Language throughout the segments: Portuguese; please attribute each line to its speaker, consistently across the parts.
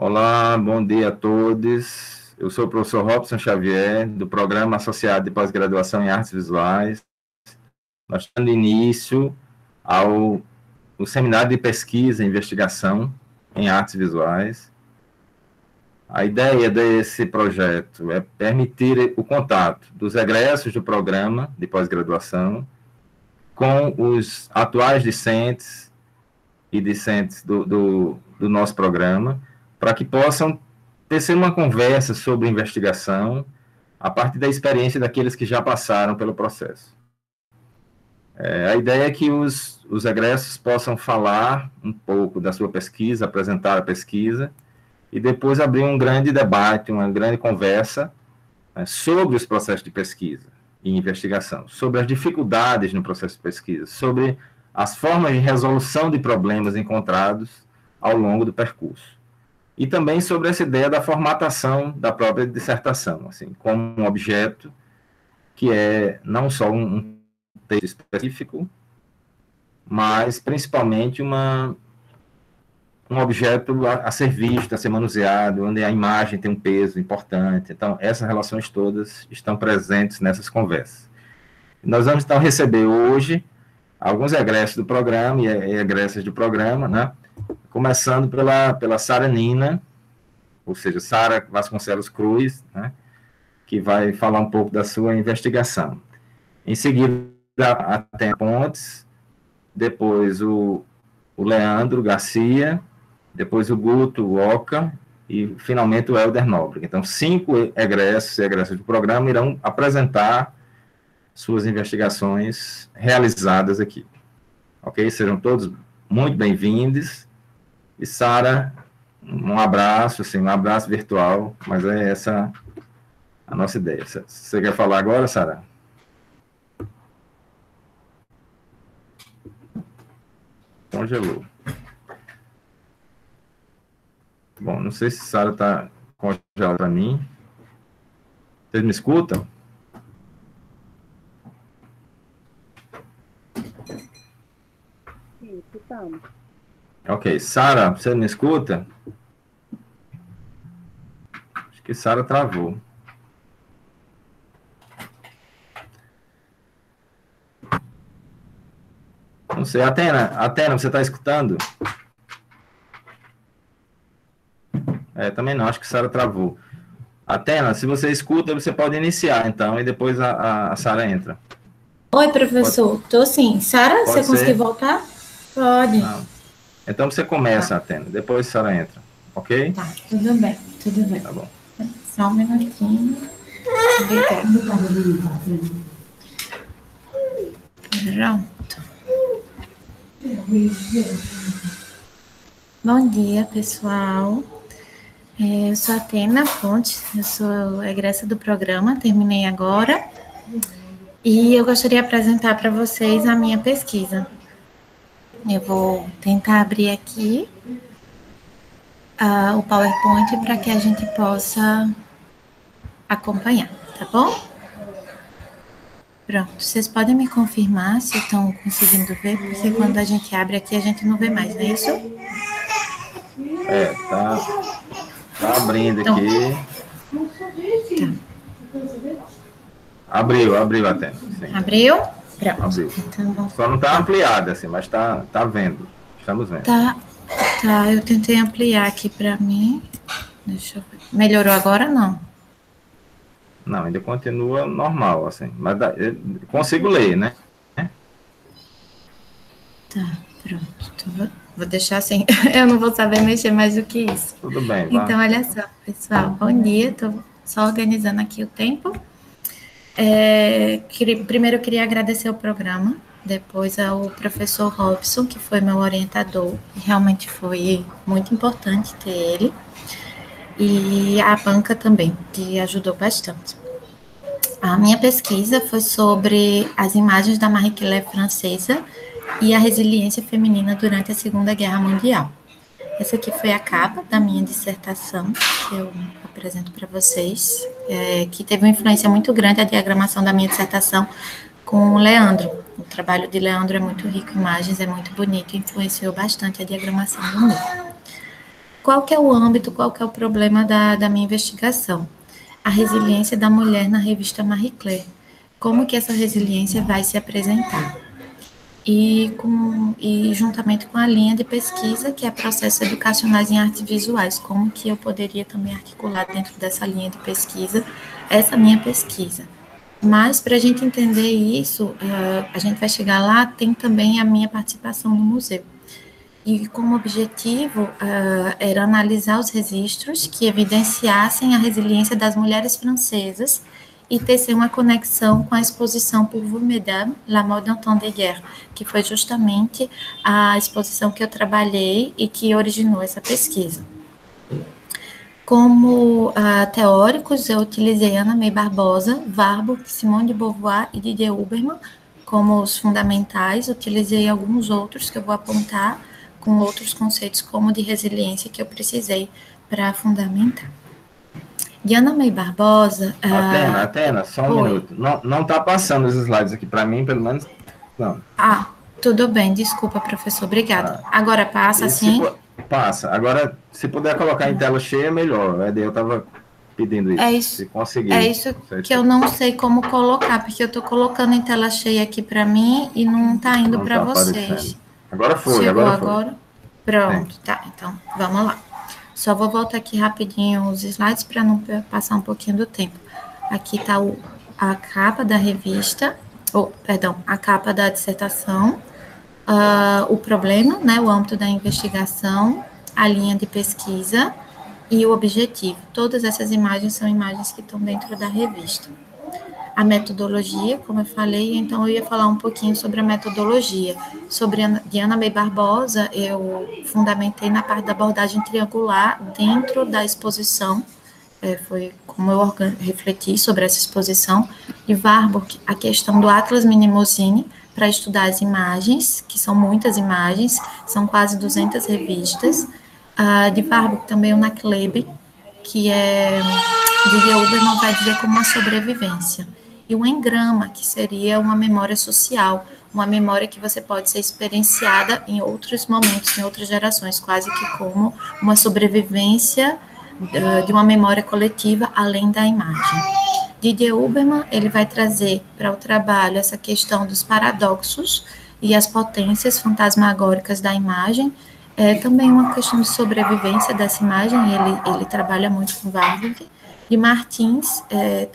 Speaker 1: Olá, bom dia a todos. Eu sou o professor Robson Xavier, do Programa Associado de Pós-Graduação em Artes Visuais. Nós estamos dando início ao Seminário de Pesquisa e Investigação em Artes Visuais. A ideia desse projeto é permitir o contato dos egressos do programa de pós-graduação com os atuais discentes e discentes do nosso programa, para que possam tecer uma conversa sobre investigação a partir da experiência daqueles que já passaram pelo processo. A ideia é que os egressos possam falar um pouco da sua pesquisa, apresentar a pesquisa, e depois abrir um grande debate, uma grande conversa sobre os processos de pesquisa e investigação, sobre as dificuldades no processo de pesquisa, sobre as formas de resolução de problemas encontrados ao longo do percurso. E também sobre essa ideia da formatação da própria dissertação, assim, como um objeto que é não só um texto específico, mas principalmente um objeto a ser visto, a ser manuseado, onde a imagem tem um peso importante. Então, essas relações todas estão presentes nessas conversas. Nós vamos, então, receber hoje alguns egressos do programa e egressas do programa, né? Começando pela Sara Nina, ou seja, Sara Vasconcelos Cruz, né? Que vai falar um pouco da sua investigação. Em seguida, a Atena Pontes, depois o Leandro Garcia, depois o Guto Oca e, finalmente, o Helder Nóbrega. Então, 5 egressos e egressas do programa irão apresentar suas investigações realizadas aqui. Ok? Sejam todos muito bem-vindos. E, Sara, um abraço, assim, um abraço virtual, mas é essa a nossa ideia. Você quer falar agora, Sara? Congelou. Bom, não sei se Sara está congelada para mim. Vocês me escutam?
Speaker 2: Sim, escutamos.
Speaker 1: Ok. Sara, você me escuta? Acho que Sara travou. Não sei. Atena, você está escutando? Também não, acho que Sara travou. Atena, se você escuta, você pode iniciar, então, e depois a Sara entra.
Speaker 3: Oi, professor. Estou sim. Sara, você conseguiu voltar? Pode.
Speaker 1: Não. Então, você começa, Atena, depois Sara entra, ok?
Speaker 3: Tá, tudo bem, tudo bem.
Speaker 1: Tá bom.
Speaker 3: Só um minutinho. Pronto. Bom dia, pessoal. Eu sou a Atena Pontes, eu sou egressa do programa, terminei agora. E eu gostaria de apresentar para vocês a minha pesquisa. Eu vou tentar abrir aqui o PowerPoint para que a gente possa acompanhar, tá bom? Pronto, vocês podem me confirmar se estão conseguindo ver, porque quando a gente abre aqui a gente não vê mais, não é isso?
Speaker 1: Tá abrindo
Speaker 3: então,
Speaker 1: aqui. Tá. Abriu, Atena. Sim.
Speaker 3: Abriu? Pronto.
Speaker 1: Abriu.
Speaker 3: Então,
Speaker 1: só não está ampliada, assim, mas tá vendo. Estamos vendo.
Speaker 3: Tá, eu tentei ampliar aqui para mim. Deixa eu ver. Melhorou agora, não?
Speaker 1: Não, ainda continua normal, assim. Mas eu consigo ler, né?
Speaker 3: Tá, pronto. Então, vou deixar assim. Eu não vou saber mexer mais do que isso.
Speaker 1: Tudo bem, vai.
Speaker 3: Então, olha só, pessoal. Bom dia. Estou só organizando aqui o tempo. Primeiro, eu queria agradecer o programa. Depois ao professor Robson, que foi meu orientador. Realmente foi muito importante ter ele. E a banca também, que ajudou bastante. A minha pesquisa foi sobre as imagens da Marie Claire francesa e a resiliência feminina durante a Segunda Guerra Mundial. Essa aqui foi a capa da minha dissertação, que eu apresento para vocês, que teve uma influência muito grande a diagramação da minha dissertação com o Leandro. O trabalho de Leandro é muito rico em imagens, é muito bonito, influenciou bastante a diagramação do meu. Qual que é o âmbito, qual que é o problema da minha investigação? A resiliência da mulher na revista Marie Claire. Como que essa resiliência vai se apresentar? E juntamente com a linha de pesquisa, que é processos educacionais em artes visuais, como que eu poderia também articular dentro dessa linha de pesquisa, essa minha pesquisa. Mas, para a gente entender isso, a gente vai chegar lá, tem também a minha participação no museu. E como objetivo era analisar os registros que evidenciassem a resiliência das mulheres francesas e tecer uma conexão com a exposição Pour vous, Mesdames, la mode en temps de guerre, que foi justamente a exposição que eu trabalhei e que originou essa pesquisa. Como teóricos, eu utilizei Ana May Barbosa, Warburg, Simone de Beauvoir e Didier Huberman como os fundamentais. Utilizei alguns outros que eu vou apontar, com outros conceitos como de resiliência que eu precisei para fundamentar. De Ana May Barbosa...
Speaker 1: Atena, só um minuto. Não está passando os slides aqui para mim, pelo menos não.
Speaker 3: Tudo bem, desculpa, professor, obrigada. Agora passa, sim?
Speaker 1: Passa. Agora, se puder colocar em tela cheia, melhor. Eu estava pedindo isso. Se conseguir.
Speaker 3: É isso que eu não sei como colocar, porque eu estou colocando em tela cheia aqui para mim e não está indo para vocês.
Speaker 1: Aparecendo. Agora foi.
Speaker 3: Chegou
Speaker 1: agora foi.
Speaker 3: Pronto, tá. Então, vamos lá. Só vou voltar aqui rapidinho os slides para não passar um pouquinho do tempo. Aqui está a capa da revista, a capa da dissertação, o problema, né, o âmbito da investigação, a linha de pesquisa e o objetivo. Todas essas imagens são imagens que estão dentro da revista. A metodologia, como eu falei, então eu ia falar um pouquinho sobre a metodologia. Sobre de Ana May Barbosa, eu fundamentei na parte da abordagem triangular dentro da exposição, foi como eu refleti sobre essa exposição. De Warburg, a questão do Atlas Minimozine, para estudar as imagens, que são muitas imagens, são quase 200 revistas. De Warburg, também o Naklebe, que Didier Huberman vai dizer como uma sobrevivência. E o engrama, que seria uma memória social, uma memória que você pode ser experienciada em outros momentos, em outras gerações, quase que como uma sobrevivência de uma memória coletiva, além da imagem. Didier Huberman, ele vai trazer para o trabalho essa questão dos paradoxos e as potências fantasmagóricas da imagem, também uma questão de sobrevivência dessa imagem, ele trabalha muito com Warburg. De Martins,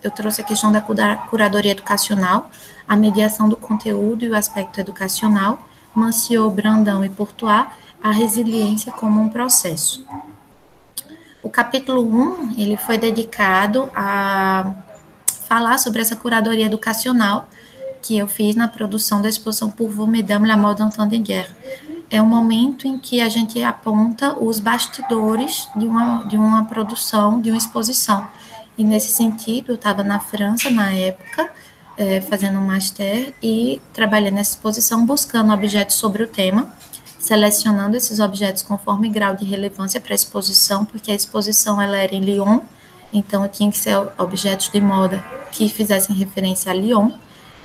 Speaker 3: eu trouxe a questão da curadoria educacional, a mediação do conteúdo e o aspecto educacional. Manciot, Brandão e Pourtois, a resiliência como um processo. O capítulo 1, ele foi dedicado a falar sobre essa curadoria educacional que eu fiz na produção da exposição Pour vous, Mesdames, la mode en temps de guerre. É um momento em que a gente aponta os bastidores de uma produção, de uma exposição. E, nesse sentido, eu estava na França, na época, fazendo um master e trabalhando nessa exposição, buscando objetos sobre o tema, selecionando esses objetos conforme grau de relevância para a exposição, porque a exposição ela era em Lyon, então tinha que ser objetos de moda que fizessem referência a Lyon.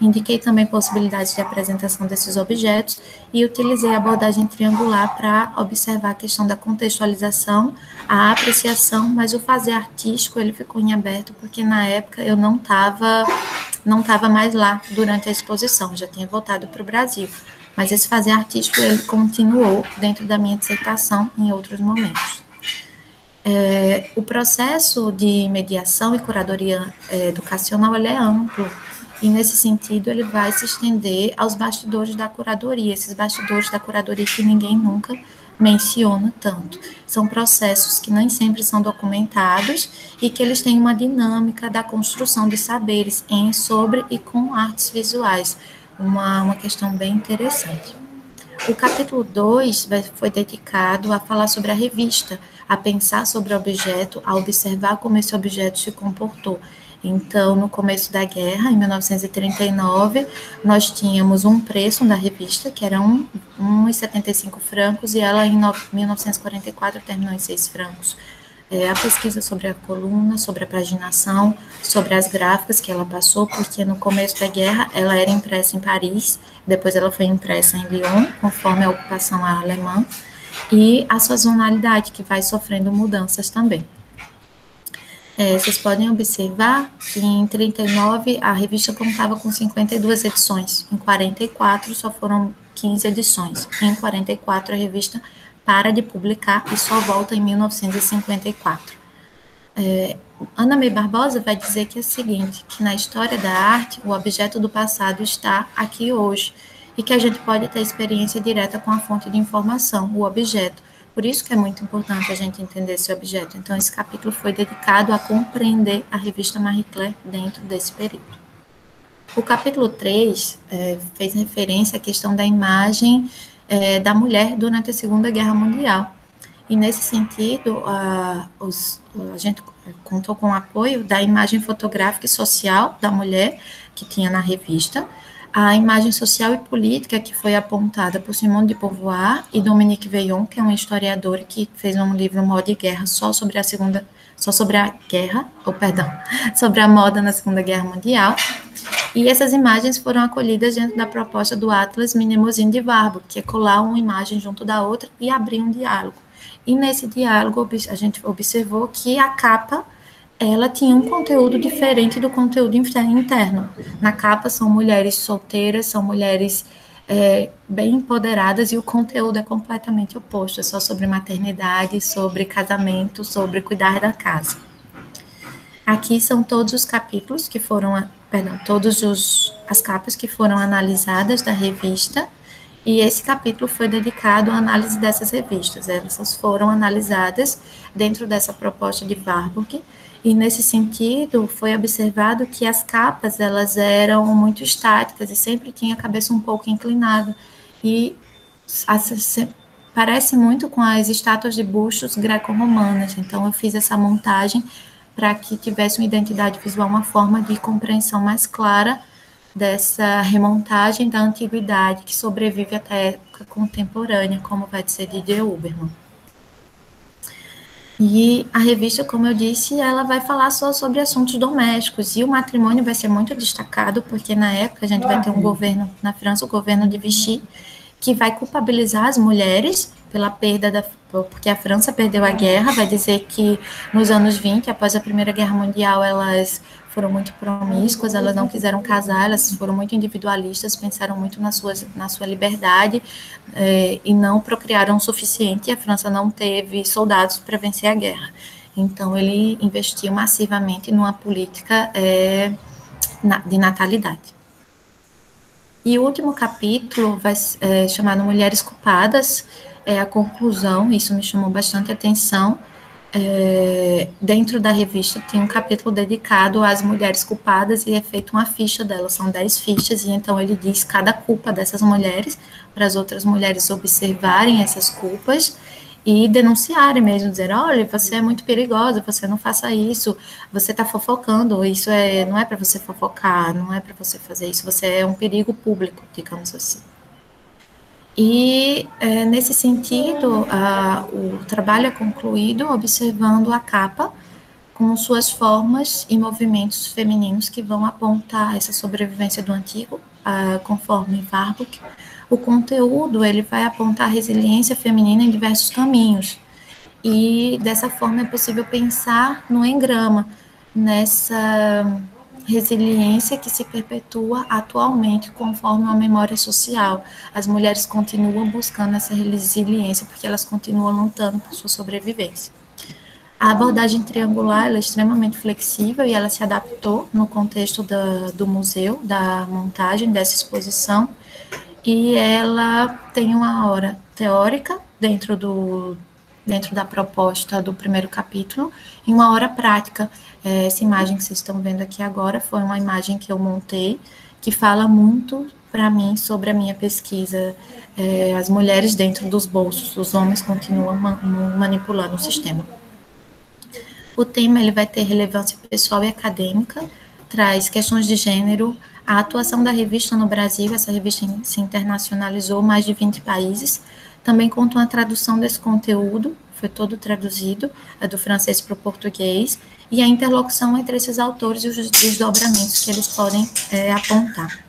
Speaker 3: Indiquei também possibilidades de apresentação desses objetos e utilizei a abordagem triangular para observar a questão da contextualização, a apreciação, mas o fazer artístico ele ficou em aberto, porque na época eu não estava mais lá durante a exposição, já tinha voltado para o Brasil. Mas esse fazer artístico ele continuou dentro da minha dissertação em outros momentos. O processo de mediação e curadoria educacional ele é amplo. E, nesse sentido, ele vai se estender aos bastidores da curadoria, esses bastidores da curadoria que ninguém nunca menciona tanto. São processos que nem sempre são documentados e que eles têm uma dinâmica da construção de saberes em, sobre e com artes visuais, uma questão bem interessante. O capítulo 2 foi dedicado a falar sobre a revista, a pensar sobre o objeto, a observar como esse objeto se comportou. Então, no começo da guerra, em 1939, nós tínhamos um preço da revista, que era 1,75 francos, e ela, em 1944, terminou em 6 francos. A pesquisa sobre a coluna, sobre a paginação, sobre as gráficas que ela passou, porque no começo da guerra ela era impressa em Paris, depois ela foi impressa em Lyon, conforme a ocupação alemã, e a sazonalidade, que vai sofrendo mudanças também. Vocês podem observar que em 39 a revista contava com 52 edições, em 44 só foram 15 edições, em 44 a revista para de publicar e só volta em 1954. Ana May Barbosa vai dizer que é o seguinte, que na história da arte o objeto do passado está aqui hoje e que a gente pode ter experiência direta com a fonte de informação, o objeto. Por isso que é muito importante a gente entender esse objeto. Então, esse capítulo foi dedicado a compreender a revista Marie Claire dentro desse período. O capítulo 3 fez referência à questão da imagem da mulher durante a Segunda Guerra Mundial. E, nesse sentido, a gente contou com o apoio da imagem fotográfica e social da mulher que tinha na revista, a imagem social e política que foi apontada por Simone de Beauvoir e Dominique Veillon, que é uma historiadora que fez um livro Moda e Guerra sobre a moda na Segunda Guerra Mundial. E essas imagens foram acolhidas dentro da proposta do Atlas Mnemosyne de Warburg, que é colar uma imagem junto da outra e abrir um diálogo. E nesse diálogo a gente observou que a capa ela tinha um conteúdo diferente do conteúdo interno. Na capa são mulheres solteiras, são mulheres bem empoderadas, e o conteúdo é completamente oposto, é só sobre maternidade, sobre casamento, sobre cuidar da casa. Aqui são todos os capítulos que foram, as capas que foram analisadas da revista, e esse capítulo foi dedicado à análise dessas revistas. Elas foram analisadas dentro dessa proposta de Warburg, e nesse sentido foi observado que as capas elas eram muito estáticas e sempre tinha a cabeça um pouco inclinada, e parece muito com as estátuas de bustos greco-romanas. Então eu fiz essa montagem para que tivesse uma identidade visual, uma forma de compreensão mais clara dessa remontagem da antiguidade que sobrevive até a época contemporânea, como vai dizer Didier Huberman. E a revista, como eu disse, ela vai falar só sobre assuntos domésticos, e o matrimônio vai ser muito destacado, porque na época a gente vai ter um governo, na França, o governo de Vichy, que vai culpabilizar as mulheres pela perda porque a França perdeu a guerra, vai dizer que nos anos 20, após a Primeira Guerra Mundial, elas foram muito promíscuas, elas não quiseram casar, elas foram muito individualistas, pensaram muito na sua liberdade, e não procriaram o suficiente, e a França não teve soldados para vencer a guerra. Então, ele investiu massivamente numa política de natalidade. E o último capítulo vai chamado Mulheres Culpadas, é a conclusão, isso me chamou bastante atenção. Dentro da revista tem um capítulo dedicado às mulheres culpadas, e é feita uma ficha delas, são 10 fichas, e então ele diz cada culpa dessas mulheres, para as outras mulheres observarem essas culpas e denunciarem mesmo, dizer, olha, você é muito perigosa, você não faça isso, você está fofocando, isso não é para você fofocar, não é para você fazer isso, você é um perigo público, digamos assim. E, nesse sentido, o trabalho é concluído observando a capa com suas formas e movimentos femininos que vão apontar essa sobrevivência do antigo, conforme Warburg. O conteúdo ele vai apontar a resiliência feminina em diversos caminhos, e dessa forma é possível pensar no engrama, nessa resiliência que se perpetua atualmente conforme uma memória social. As mulheres continuam buscando essa resiliência porque elas continuam lutando por sua sobrevivência. A abordagem triangular ela é extremamente flexível e ela se adaptou no contexto do museu, da montagem dessa exposição, e ela tem uma hora teórica dentro da proposta do primeiro capítulo, e uma hora prática. Essa imagem que vocês estão vendo aqui agora foi uma imagem que eu montei, que fala muito para mim sobre a minha pesquisa, as mulheres dentro dos bolsos, os homens continuam manipulando o sistema. O tema ele vai ter relevância pessoal e acadêmica, traz questões de gênero, a atuação da revista no Brasil, essa revista se internacionalizou mais de 20 países, também conta uma tradução desse conteúdo, foi todo traduzido, do francês para o português, e a interlocução entre esses autores e os desdobramentos que eles podem apontar.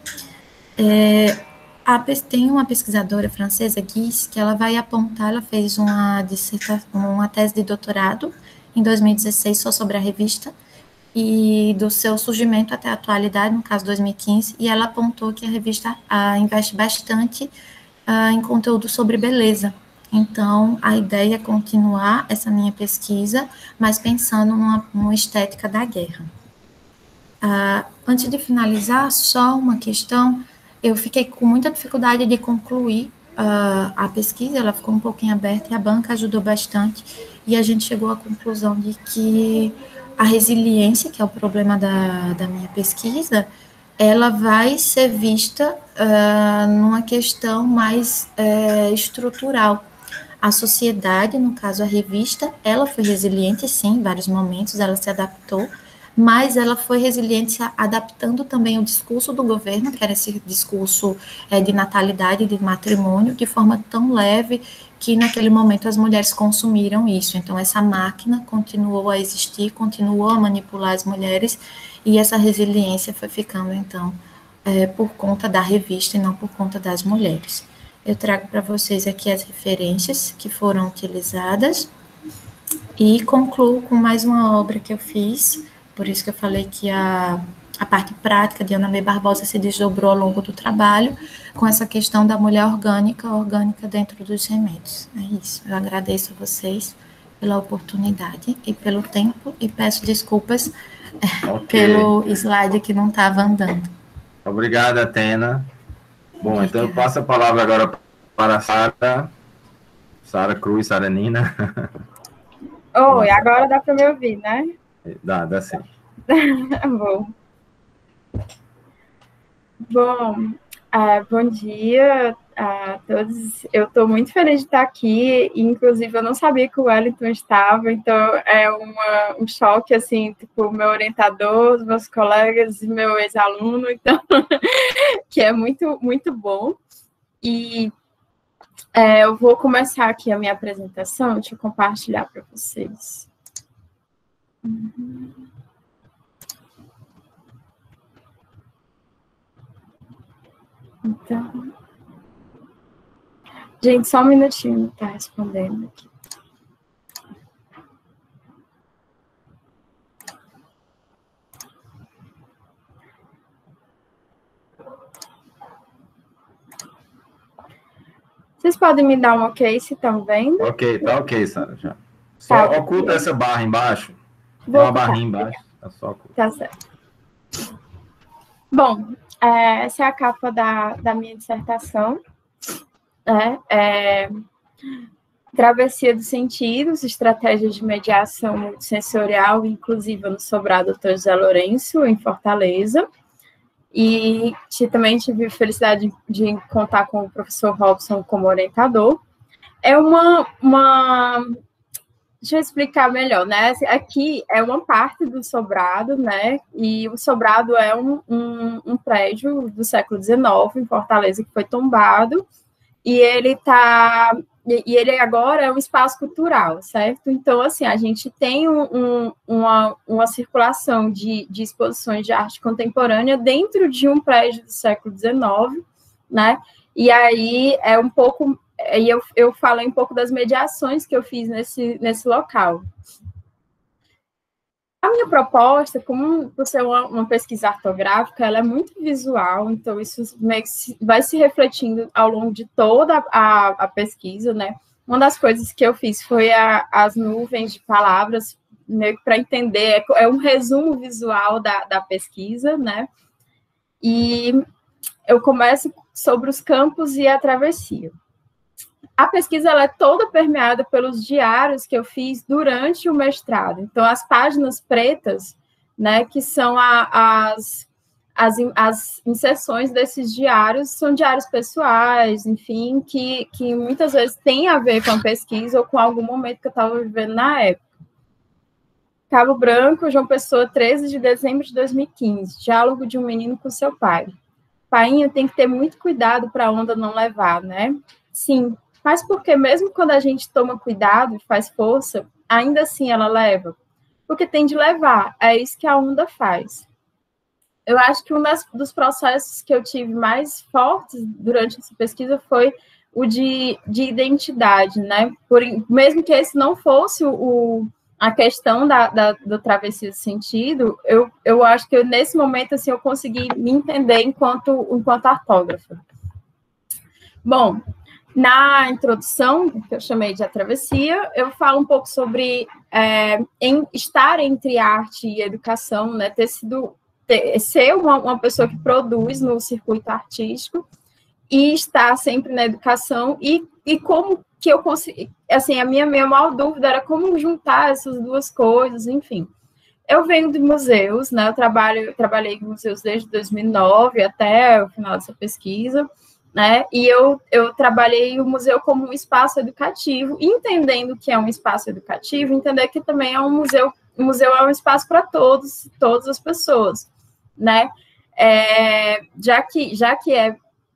Speaker 3: Tem uma pesquisadora francesa, Guise, que ela vai apontar, ela fez uma tese de doutorado em 2016 só sobre a revista, e do seu surgimento até a atualidade, no caso 2015, e ela apontou que a revista investe bastante em conteúdo sobre beleza. Então, a ideia é continuar essa minha pesquisa, mas pensando numa estética da guerra. Antes de finalizar, só uma questão, eu fiquei com muita dificuldade de concluir a pesquisa, ela ficou um pouquinho aberta e a banca ajudou bastante, e a gente chegou à conclusão de que a resiliência, que é o problema da minha pesquisa, ela vai ser vista numa questão mais estrutural. A sociedade, no caso a revista, ela foi resiliente, sim, em vários momentos, ela se adaptou, mas ela foi resiliente adaptando também o discurso do governo, que era esse discurso de natalidade, de matrimônio, de forma tão leve que naquele momento as mulheres consumiram isso. Então, essa máquina continuou a existir, continuou a manipular as mulheres, e essa resiliência foi ficando, então, por conta da revista e não por conta das mulheres. Eu trago para vocês aqui as referências que foram utilizadas e concluo com mais uma obra que eu fiz, por isso que eu falei que a parte prática de Ana May Barbosa se desdobrou ao longo do trabalho, com essa questão da mulher orgânica dentro dos remédios. É isso. Eu agradeço a vocês pela oportunidade e pelo tempo, e peço desculpas pelo slide que não estava andando.
Speaker 1: Obrigado, Atena. Bom, então eu passo a palavra agora para a Sara Cruz, Sara Nina.
Speaker 2: Oi, agora dá para me ouvir, né?
Speaker 1: Dá sim.
Speaker 2: Bom, bom dia a todos. Eu estou muito feliz de estar aqui, inclusive eu não sabia que o Wellington estava, então é um choque, assim, tipo, meu orientador, os meus colegas e meu ex-aluno, então, que é muito, muito bom. E eu vou começar aqui a minha apresentação, deixa eu compartilhar para vocês. Então, gente, só um minutinho, tá respondendo aqui. Vocês podem me dar um ok se estão vendo?
Speaker 1: Ok, tá ok, Sara, já. Só tá, oculta okay. Essa barra embaixo. Tem uma barrinha embaixo. Tá, só oculta.
Speaker 2: Tá certo. Bom, essa é a capa da minha dissertação. Travessia dos sentidos, estratégias de mediação multissensorial inclusiva no Sobrado Dr. José Lourenço, em Fortaleza. E também tive felicidade de contar com o professor Robson como orientador. É deixa eu explicar melhor, né? Aqui é uma parte do Sobrado, né? E o Sobrado é um prédio do século XIX, em Fortaleza, que foi tombado, e ele agora é um espaço cultural, certo? Então, assim, a gente tem uma circulação de exposições de arte contemporânea dentro de um prédio do século XIX, né? E aí é um pouco... E eu falei um pouco das mediações que eu fiz nesse local. A minha proposta, como por ser uma pesquisa artográfica, ela é muito visual, então isso vai se refletindo ao longo de toda a pesquisa, né? Uma das coisas que eu fiz foi as nuvens de palavras, meio que para entender, é um resumo visual da pesquisa, né? E eu começo sobre os campos e a travessia. A pesquisa ela é toda permeada pelos diários que eu fiz durante o mestrado. Então, as páginas pretas, né, que são as inserções desses diários, são diários pessoais, enfim, que muitas vezes têm a ver com a pesquisa ou com algum momento que eu estava vivendo na época. Cabo Branco, João Pessoa, 13 de dezembro de 2015. Diálogo de um menino com seu pai. Painho tem que ter muito cuidado para a onda não levar, né? Sim. Mas porque mesmo quando a gente toma cuidado e faz força, ainda assim ela leva. Porque tem de levar, é isso que a onda faz. eu acho que um dos processos que eu tive mais fortes durante essa pesquisa foi o de identidade, né? Mesmo que esse não fosse a questão do travessia de sentido, eu acho que nesse momento assim, eu consegui me entender enquanto ortógrafa. Bom, na introdução, que eu chamei de A Travessia, eu falo um pouco sobre estar entre arte e educação, né? Ser uma pessoa que produz no circuito artístico e estar sempre na educação e como que eu consegui, assim, a minha maior dúvida era como juntar essas duas coisas, enfim. Eu venho de museus, né? Eu trabalhei em museus desde 2009 até o final dessa pesquisa, né? E eu trabalhei o museu como um espaço educativo, entendendo que é um espaço educativo, entender que também é um museu é um espaço para todas as pessoas, né? Já que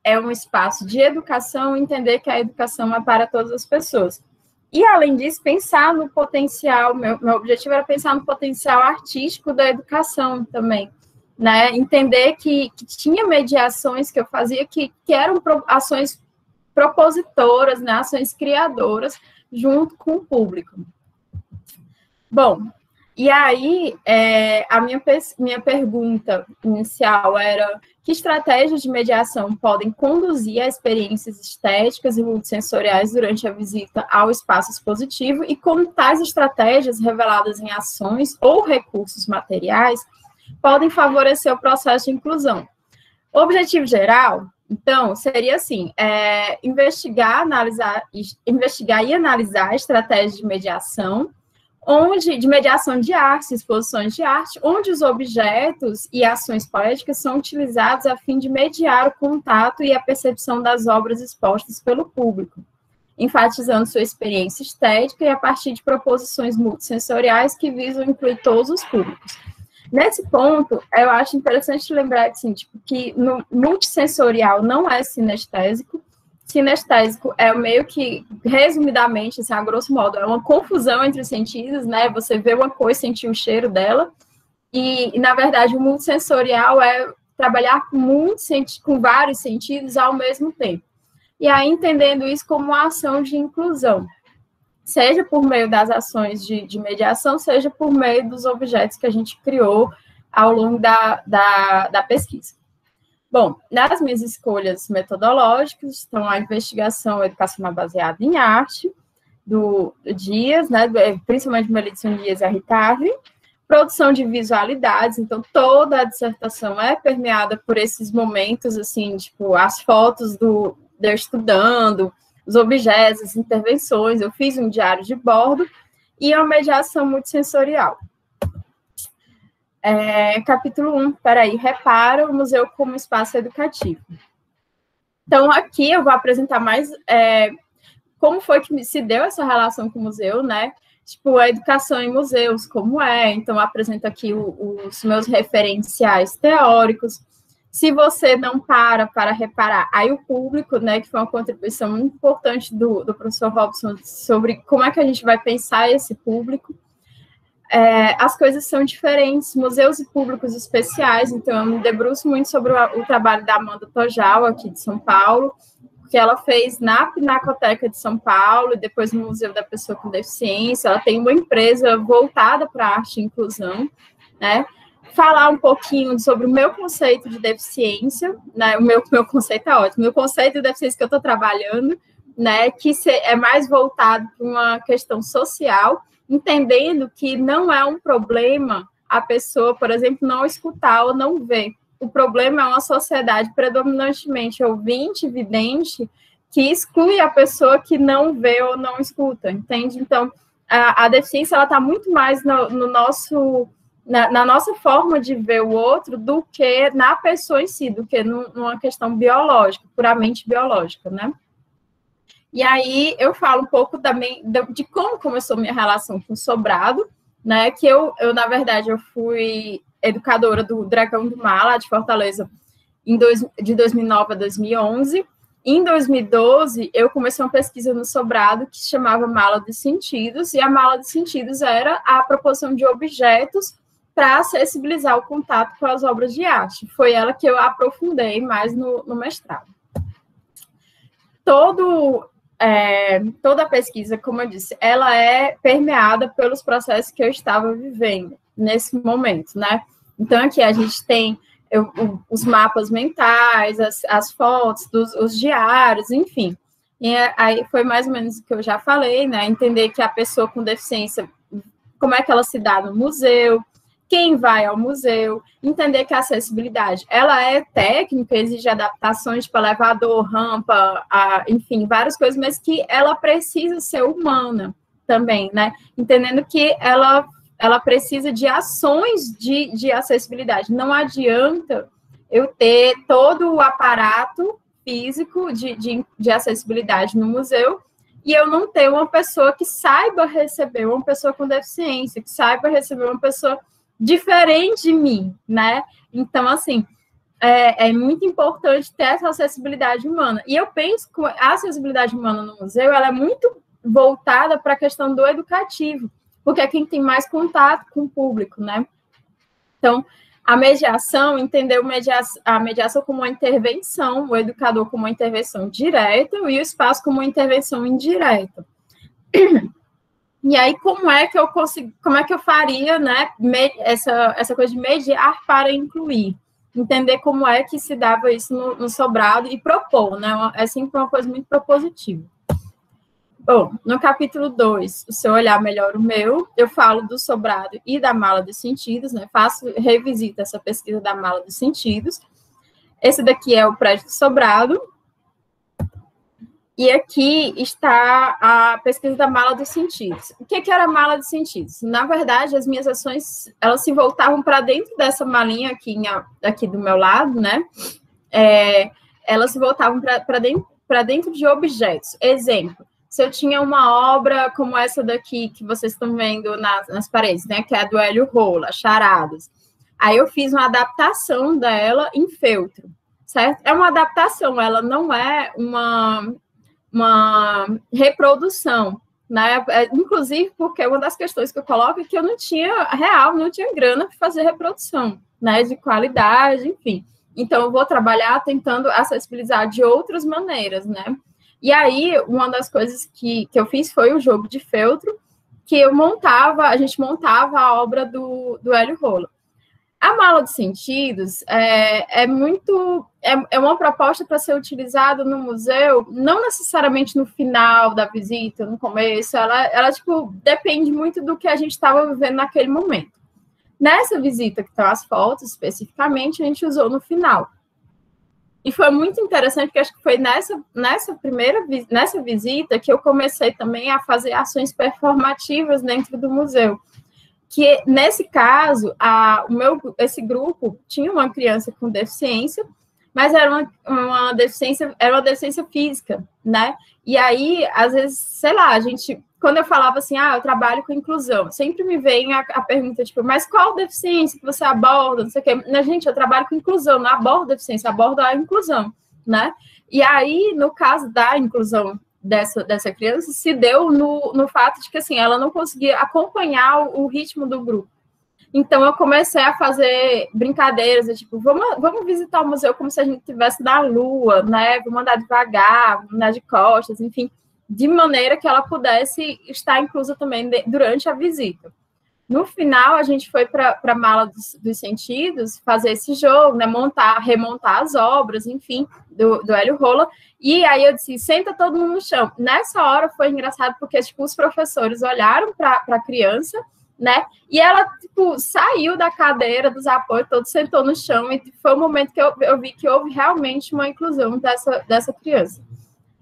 Speaker 2: é um espaço de educação, entender que a educação é para todas as pessoas. E, além disso, pensar no potencial, meu objetivo era pensar no potencial artístico da educação também, né? Entender que tinha mediações que eu fazia que eram ações propositoras, né? Ações criadoras, junto com o público. Bom, e aí, a minha pergunta inicial era: que estratégias de mediação podem conduzir a experiências estéticas e multissensoriais durante a visita ao espaço expositivo e como tais estratégias, reveladas em ações ou recursos materiais, podem favorecer o processo de inclusão? O objetivo geral, então, seria assim: investigar e analisar estratégias de mediação, de mediação de arte, exposições de arte, onde os objetos e ações poéticas são utilizados a fim de mediar o contato e a percepção das obras expostas pelo público, enfatizando sua experiência estética e a partir de proposições multissensoriais que visam incluir todos os públicos. Nesse ponto, eu acho interessante lembrar assim, que no multissensorial não é sinestésico. Sinestésico é meio que, resumidamente, assim, a grosso modo, é uma confusão entre os sentidos, né? Você vê uma coisa, sentir o cheiro dela, e na verdade, o multissensorial é trabalhar com vários sentidos ao mesmo tempo. E aí, entendendo isso como uma ação de inclusão, seja por meio das ações de mediação, seja por meio dos objetos que a gente criou ao longo da pesquisa. Bom, nas minhas escolhas metodológicas estão a investigação educacional baseada em arte, do Dias, né, principalmente Melitson Dias e a Rita Arlen, produção de visualidades, então toda a dissertação é permeada por esses momentos, assim, tipo, as fotos de eu estudando, os objetos, as intervenções, eu fiz um diário de bordo, e a mediação multissensorial. Capítulo 1, repara o museu como espaço educativo. Então, aqui eu vou apresentar mais como foi que se deu essa relação com o museu, né? Tipo, a educação em museus, como é. Então, eu apresento aqui os meus referenciais teóricos. Se você não para reparar, aí o público, né, que foi uma contribuição muito importante do professor Robson sobre como é que a gente vai pensar esse público. As coisas são diferentes, museus e públicos especiais, então eu me debruço muito sobre o trabalho da Amanda Tojal, aqui de São Paulo, que ela fez na Pinacoteca de São Paulo e depois no Museu da Pessoa com Deficiência. Ela tem uma empresa voltada para arte e inclusão, né? Falar um pouquinho sobre o meu conceito de deficiência, né? O meu conceito é ótimo, o meu conceito de deficiência que eu estou trabalhando, né? Que é mais voltado para uma questão social, entendendo que não é um problema a pessoa, por exemplo, não escutar ou não ver. O problema é uma sociedade predominantemente ouvinte, vidente, que exclui a pessoa que não vê ou não escuta, entende? Então, a deficiência está muito mais na nossa forma de ver o outro do que na pessoa em si, do que numa questão biológica, puramente biológica, né? E aí eu falo um pouco também de como começou minha relação com o Sobrado, né? Que eu na verdade, eu fui educadora do Dragão do Mar, lá de Fortaleza, de 2009 a 2011. Em 2012, eu comecei uma pesquisa no Sobrado que se chamava Mala dos Sentidos, e a Mala dos Sentidos era a proposição de objetos para acessibilizar o contato com as obras de arte. Foi ela que eu aprofundei mais no mestrado. Toda a pesquisa, como eu disse, ela é permeada pelos processos que eu estava vivendo nesse momento, né? Então, aqui a gente tem os mapas mentais, as fotos, os diários, enfim. E aí foi mais ou menos o que eu já falei, né? Entender que a pessoa com deficiência, como é que ela se dá no museu, quem vai ao museu, entender que a acessibilidade, ela é técnica, exige adaptações para elevador, rampa, enfim, várias coisas, mas que ela precisa ser humana também, né? Entendendo que ela precisa de ações de acessibilidade. Não adianta eu ter todo o aparato físico de acessibilidade no museu e eu não ter uma pessoa que saiba receber uma pessoa com deficiência, que saiba receber uma pessoa diferente de mim, né? Então, assim, é muito importante ter essa acessibilidade humana. E eu penso que a acessibilidade humana no museu, ela é muito voltada para a questão do educativo, porque é quem tem mais contato com o público, né? Então, a mediação, entender a mediação como uma intervenção, o educador como uma intervenção direta e o espaço como uma intervenção indireta. E aí, como é que eu faria, né, essa coisa de mediar para incluir? Entender como é que se dava isso no sobrado e propor, né? É sempre uma coisa muito propositiva. Bom, no capítulo 2, o seu olhar melhor o meu, eu falo do sobrado e da mala dos sentidos, né? Revisito essa pesquisa da mala dos sentidos. Esse daqui é o prédio do sobrado. E aqui está a pesquisa da mala dos sentidos. O que era a mala dos sentidos? Na verdade, as minhas ações, elas se voltavam para dentro dessa malinha aqui do meu lado, né? Elas se voltavam para dentro de objetos. Exemplo, se eu tinha uma obra como essa daqui, que vocês estão vendo nas paredes, né? Que é a do Hélio Rola, Charadas. Aí eu fiz uma adaptação dela em feltro, certo? É uma adaptação, ela não é uma reprodução, né? Inclusive porque uma das questões que eu coloco é que eu não tinha grana para fazer reprodução, né? De qualidade, enfim. Então, eu vou trabalhar tentando acessibilizar de outras maneiras, né? E aí, uma das coisas que eu fiz foi o jogo de feltro, que a gente montava a obra do Hélio Rola. A mala dos sentidos é uma proposta para ser utilizada no museu, não necessariamente no final da visita, no começo, ela tipo, depende muito do que a gente estava vivendo naquele momento. Nessa visita, que estão as fotos especificamente, a gente usou no final. E foi muito interessante, porque acho que foi nessa visita que eu comecei também a fazer ações performativas dentro do museu. Que, nesse caso, esse grupo tinha uma criança com deficiência, mas era uma deficiência física, né? E aí, às vezes, sei lá, quando eu falava assim, eu trabalho com inclusão, sempre me vem a pergunta, tipo, mas qual deficiência que você aborda, não sei o quê. Gente, eu trabalho com inclusão, não abordo deficiência, abordo a inclusão, né? E aí, no caso da inclusão dessa criança, se deu no fato de que, assim, ela não conseguia acompanhar o ritmo do grupo. Então, eu comecei a fazer brincadeiras, tipo, vamos visitar o museu como se a gente estivesse na Lua, né? Vamos andar devagar, vamos andar de costas, enfim, de maneira que ela pudesse estar inclusa também durante a visita. No final, a gente foi para a mala dos sentidos, fazer esse jogo, né? Remontar as obras, enfim, do Hélio Rola. E aí eu disse, senta todo mundo no chão. Nessa hora foi engraçado, porque tipo, os professores olharam para a criança, né? E ela, tipo, saiu da cadeira, dos apoios, todo sentou no chão, e foi o momento que eu vi que houve realmente uma inclusão dessa criança.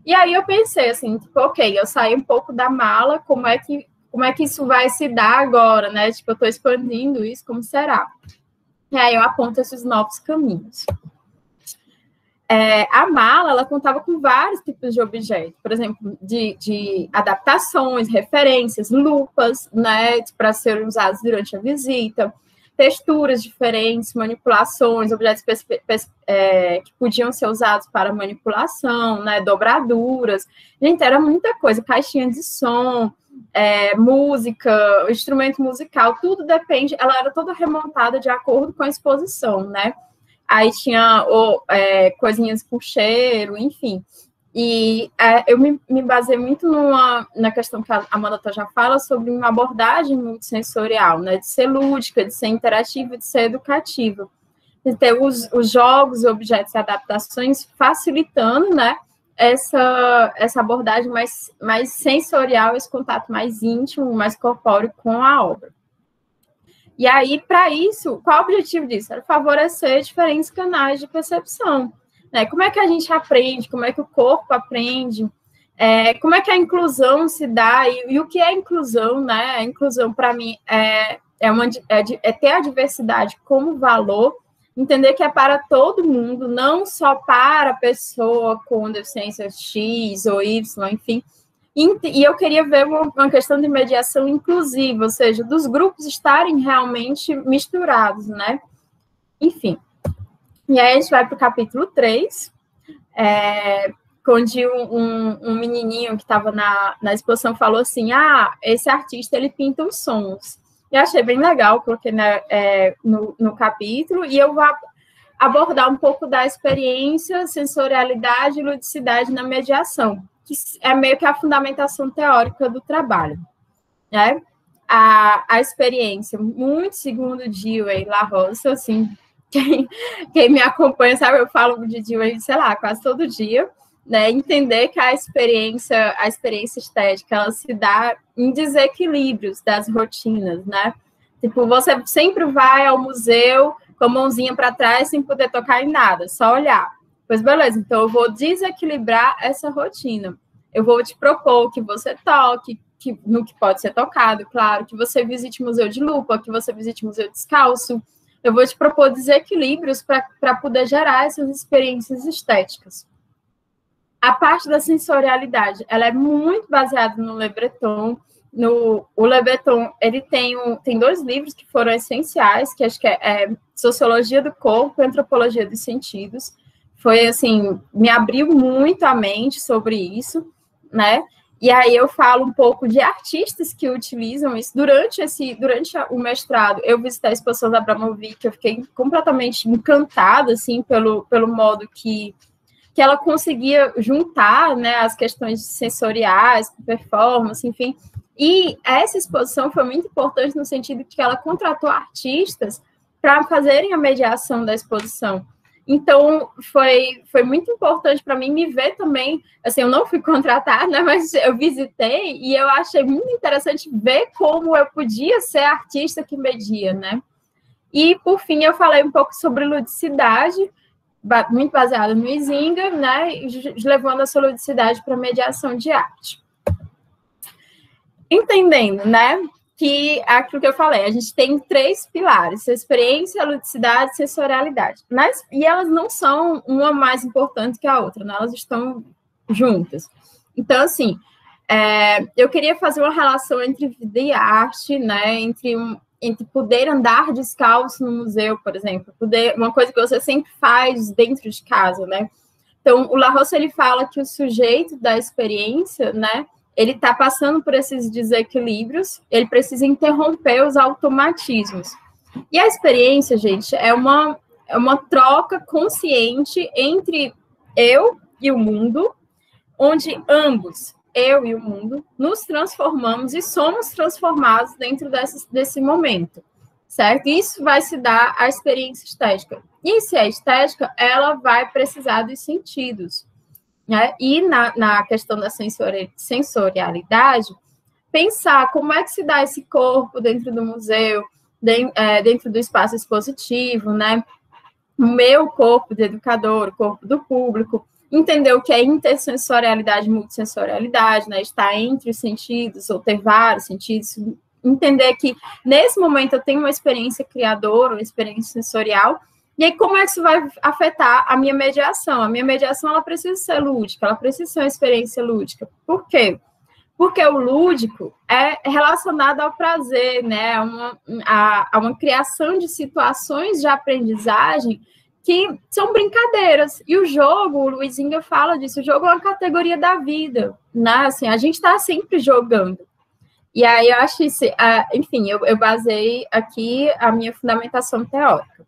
Speaker 2: E aí eu pensei assim, tipo, ok, eu saí um pouco da mala, como é que isso vai se dar agora, né? Tipo, eu estou expandindo isso, como será? E aí eu aponto esses novos caminhos. A mala, ela contava com vários tipos de objetos, por exemplo, de adaptações, referências, lupas, né, para serem usados durante a visita, texturas diferentes, manipulações, objetos que podiam ser usados para manipulação, né, dobraduras. Gente, era muita coisa, caixinha de som, música, instrumento musical, tudo depende, ela era toda remontada de acordo com a exposição, né? Aí tinha coisinhas por cheiro, enfim. E eu me baseei muito na questão que a Amanda já fala sobre uma abordagem multissensorial, né? De ser lúdica, de ser interativa, de ser educativa. De ter os jogos, objetos e adaptações facilitando, né? Essa abordagem mais sensorial, esse contato mais íntimo, mais corpóreo com a obra. E aí, para isso, qual o objetivo disso? Era favorecer diferentes canais de percepção. Né? Como é que a gente aprende? Como é que o corpo aprende? Como é que a inclusão se dá? E o que é inclusão? Né? A inclusão, para mim, é ter a diversidade como valor, entender que é para todo mundo, não só para a pessoa com deficiência X ou Y, enfim. E eu queria ver uma questão de mediação inclusiva, ou seja, dos grupos estarem realmente misturados, né? Enfim. E aí a gente vai para o capítulo 3, onde um menininho que estava na exposição falou assim, esse artista, ele pinta os sons. Eu achei bem legal, coloquei no capítulo, e eu vou abordar um pouco da experiência, sensorialidade e ludicidade na mediação, que é meio que a fundamentação teórica do trabalho. Né? A experiência, muito segundo Dewey La Roça, assim, quem me acompanha sabe, eu falo de Dewey, sei lá, quase todo dia, né? Entender que a experiência estética, ela se dá em desequilíbrios das rotinas, né? Tipo, você sempre vai ao museu com a mãozinha para trás sem poder tocar em nada, só olhar. Pois beleza, então eu vou desequilibrar essa rotina. Eu vou te propor que você toque no que pode ser tocado, claro, que você visite museu de lupa, que você visite museu descalço. Eu vou te propor desequilíbrios para poder gerar essas experiências estéticas. A parte da sensorialidade, ela é muito baseada no Le Breton. O Le Breton, ele tem 2 livros que foram essenciais, que acho que é Sociologia do Corpo e Antropologia dos Sentidos. Foi, assim, me abriu muito a mente sobre isso, né? E aí eu falo um pouco de artistas que utilizam isso. Durante o mestrado, eu visitei a exposição da Abramovic, eu fiquei completamente encantada, assim, pelo modo que ela conseguia juntar, né, as questões sensoriais, performance, enfim. E essa exposição foi muito importante no sentido de que ela contratou artistas para fazerem a mediação da exposição. Então, foi muito importante para mim me ver também, assim, eu não fui contratada, né, mas eu visitei e eu achei muito interessante ver como eu podia ser a artista que media, né. E, por fim, eu falei um pouco sobre ludicidade, muito baseada no Huizinga, né, levando essa ludicidade para mediação de arte. Entendendo, né, que aquilo que eu falei, a gente tem 3 pilares, experiência, ludicidade e sensorialidade. E elas não são uma mais importante que a outra, né, elas estão juntas. Então, assim, eu queria fazer uma relação entre vida e arte, né, entre poder andar descalço no museu, por exemplo, uma coisa que você sempre faz dentro de casa, né? Então, o La Roça, ele fala que o sujeito da experiência, né, ele está passando por esses desequilíbrios, ele precisa interromper os automatismos. E a experiência, gente, é uma troca consciente entre eu e o mundo, onde ambos, eu e o mundo, nos transformamos e somos transformados dentro desse momento, certo? Isso vai se dar a experiência estética. E se é estética, ela vai precisar dos sentidos, né? E na questão da sensorialidade, pensar como é que se dá esse corpo dentro do museu, dentro do espaço expositivo, né? O meu corpo de educador, o corpo do público, entender o que é intersensorialidade e multissensorialidade, né? Estar entre os sentidos, ou ter vários sentidos, entender que, nesse momento, eu tenho uma experiência criadora, uma experiência sensorial, e aí como é que isso vai afetar a minha mediação? A minha mediação, ela precisa ser lúdica, ela precisa ser uma experiência lúdica. Por quê? Porque o lúdico é relacionado ao prazer, né? A uma criação de situações de aprendizagem que são brincadeiras. E o jogo, o Huizinga fala disso, o jogo é uma categoria da vida, né? Assim, a gente está sempre jogando. E aí eu acho isso, enfim, eu basei aqui a minha fundamentação teórica.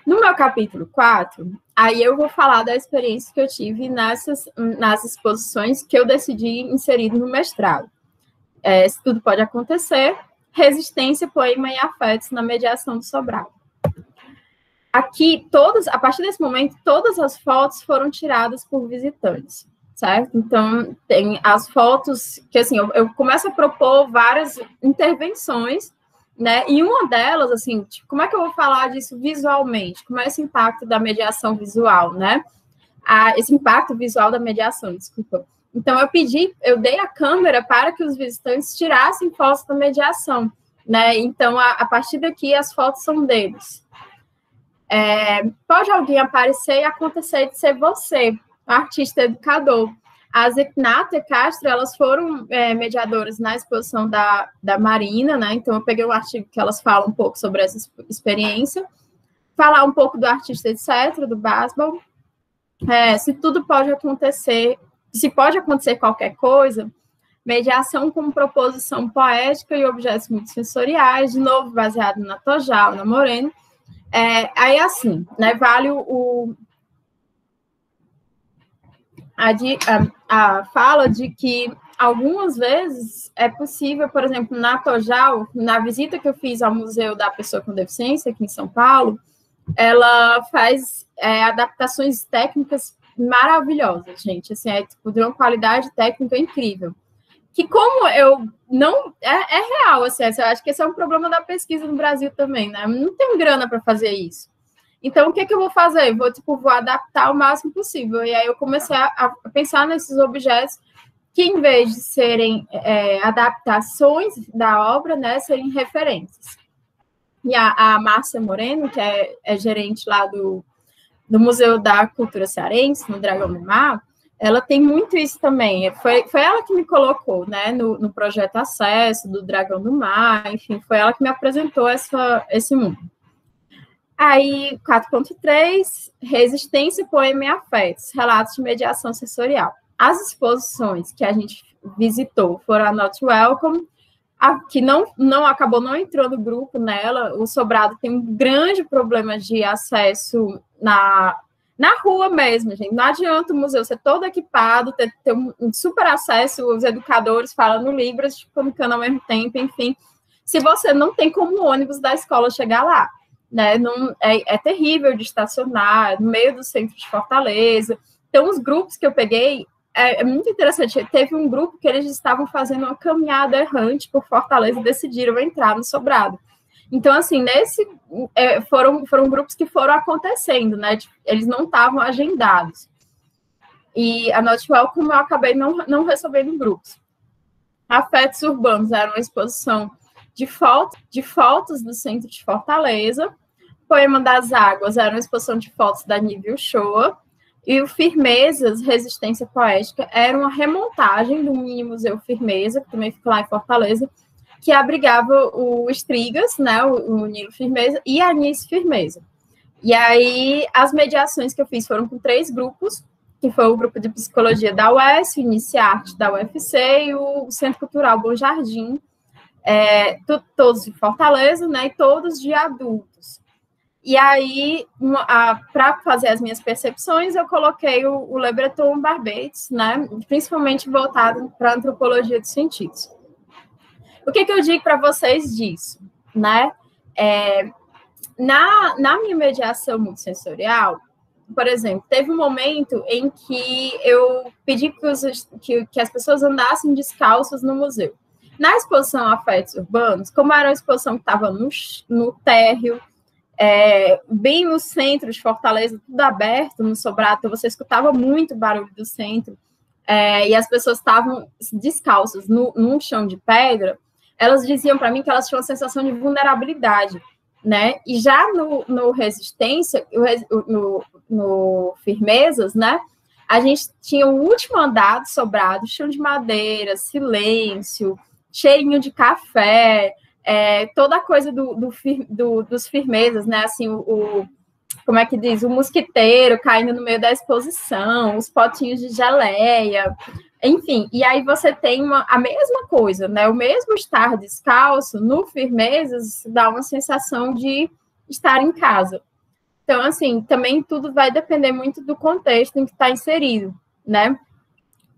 Speaker 2: No meu capítulo 4, aí eu vou falar da experiência que eu tive nas exposições que eu decidi inserir no mestrado. Se tudo pode acontecer, resistência, poema e afetos na mediação do Sobrado. Aqui, a partir desse momento, todas as fotos foram tiradas por visitantes, certo? Então, tem as fotos que, assim, eu começo a propor várias intervenções, né? E uma delas, assim, tipo, como é que eu vou falar disso visualmente? Como é esse impacto da mediação visual, né? Esse impacto visual da mediação, desculpa. Então, eu dei a câmera para que os visitantes tirassem fotos da mediação, né? Então, a partir daqui, as fotos são deles. Pode alguém aparecer e acontecer de ser você, artista educador. As Nata e Castro, elas foram mediadoras na exposição da Marina, né? Então, eu peguei um artigo que elas falam um pouco sobre essa experiência, falar um pouco do artista, etc., do Basbal. Se tudo pode acontecer, se pode acontecer qualquer coisa, mediação como proposição poética e objetos multissensoriais, de novo, baseado na Tojal, na Moreno. Aí, assim, né, vale a fala de que algumas vezes é possível, por exemplo, na Tojal, na visita que eu fiz ao Museu da Pessoa com Deficiência, aqui em São Paulo, ela faz adaptações técnicas maravilhosas, gente, assim, tipo, de uma qualidade técnica incrível. Que como eu não... É real, assim, eu acho que esse é um problema da pesquisa no Brasil também, né? Não tenho grana para fazer isso. Então, o que eu vou fazer? Vou adaptar o máximo possível. E aí eu comecei a pensar nesses objetos que, em vez de serem adaptações da obra, né, serem referências. E a Márcia Moreno, que é gerente lá do Museu da Cultura Cearense, no Dragão do Mar, ela tem muito isso também. Foi ela que me colocou, né, no projeto Acesso, do Dragão do Mar, enfim, foi ela que me apresentou esse mundo. Aí, 4.3, resistência, poema e afetos, relatos de mediação sensorial. As exposições que a gente visitou foram a Not Welcome, que não acabou não entrando no grupo nela. O Sobrado tem um grande problema de acesso na rua mesmo, gente. Não adianta o museu ser todo equipado, ter um super acesso, os educadores falando Libras, comunicando ao mesmo tempo, enfim. Se você não tem como o ônibus da escola chegar lá, né? Não, é terrível de estacionar, no meio do centro de Fortaleza. Então, os grupos que eu peguei, é muito interessante. Teve um grupo que eles estavam fazendo uma caminhada errante por Fortaleza e decidiram entrar no Sobrado. Então, assim, foram grupos que foram acontecendo, né? Eles não estavam agendados. E a Not Welcome eu acabei não recebendo grupos. Afetos Urbanos era uma exposição de fotos do centro de Fortaleza. Poema das Águas era uma exposição de fotos da Nívia Uchoa. E o Firmezas, Resistência Poética, era uma remontagem do Mini Museu Firmeza, que também fica lá em Fortaleza, que abrigava o Estrigas, né, o Nilo Firmeza, e a Anice Firmeza. E aí, as mediações que eu fiz foram com 3 grupos, que foi o grupo de Psicologia da UES, o Iniciarte da UFC e o Centro Cultural Bom Jardim, todos de Fortaleza, né, e todos de adultos. E aí, para fazer as minhas percepções, eu coloquei o Le Breton Barbates, né, principalmente voltado para a antropologia dos sentidos. O que eu digo para vocês disso, né? Na minha mediação multissensorial, por exemplo, teve um momento em que eu pedi que as pessoas andassem descalças no museu. Na exposição Afetos Urbanos, como era uma exposição que estava no térreo, bem no centro de Fortaleza, tudo aberto, no Sobrado, então você escutava muito barulho do centro, e as pessoas estavam descalças num chão de pedra, elas diziam para mim que elas tinham uma sensação de vulnerabilidade, né? E já no Resistência, no Firmezas, né? A gente tinha o último andar do Sobrado, chão de madeira, silêncio, cheirinho de café, toda a coisa dos Firmezas, né? Assim, como é que diz? O mosquiteiro caindo no meio da exposição, os potinhos de geleia, Enfim, e aí você tem a mesma coisa, né? O mesmo estar descalço, no firmezas, dá uma sensação de estar em casa. Então, assim, também tudo vai depender muito do contexto em que está inserido, né?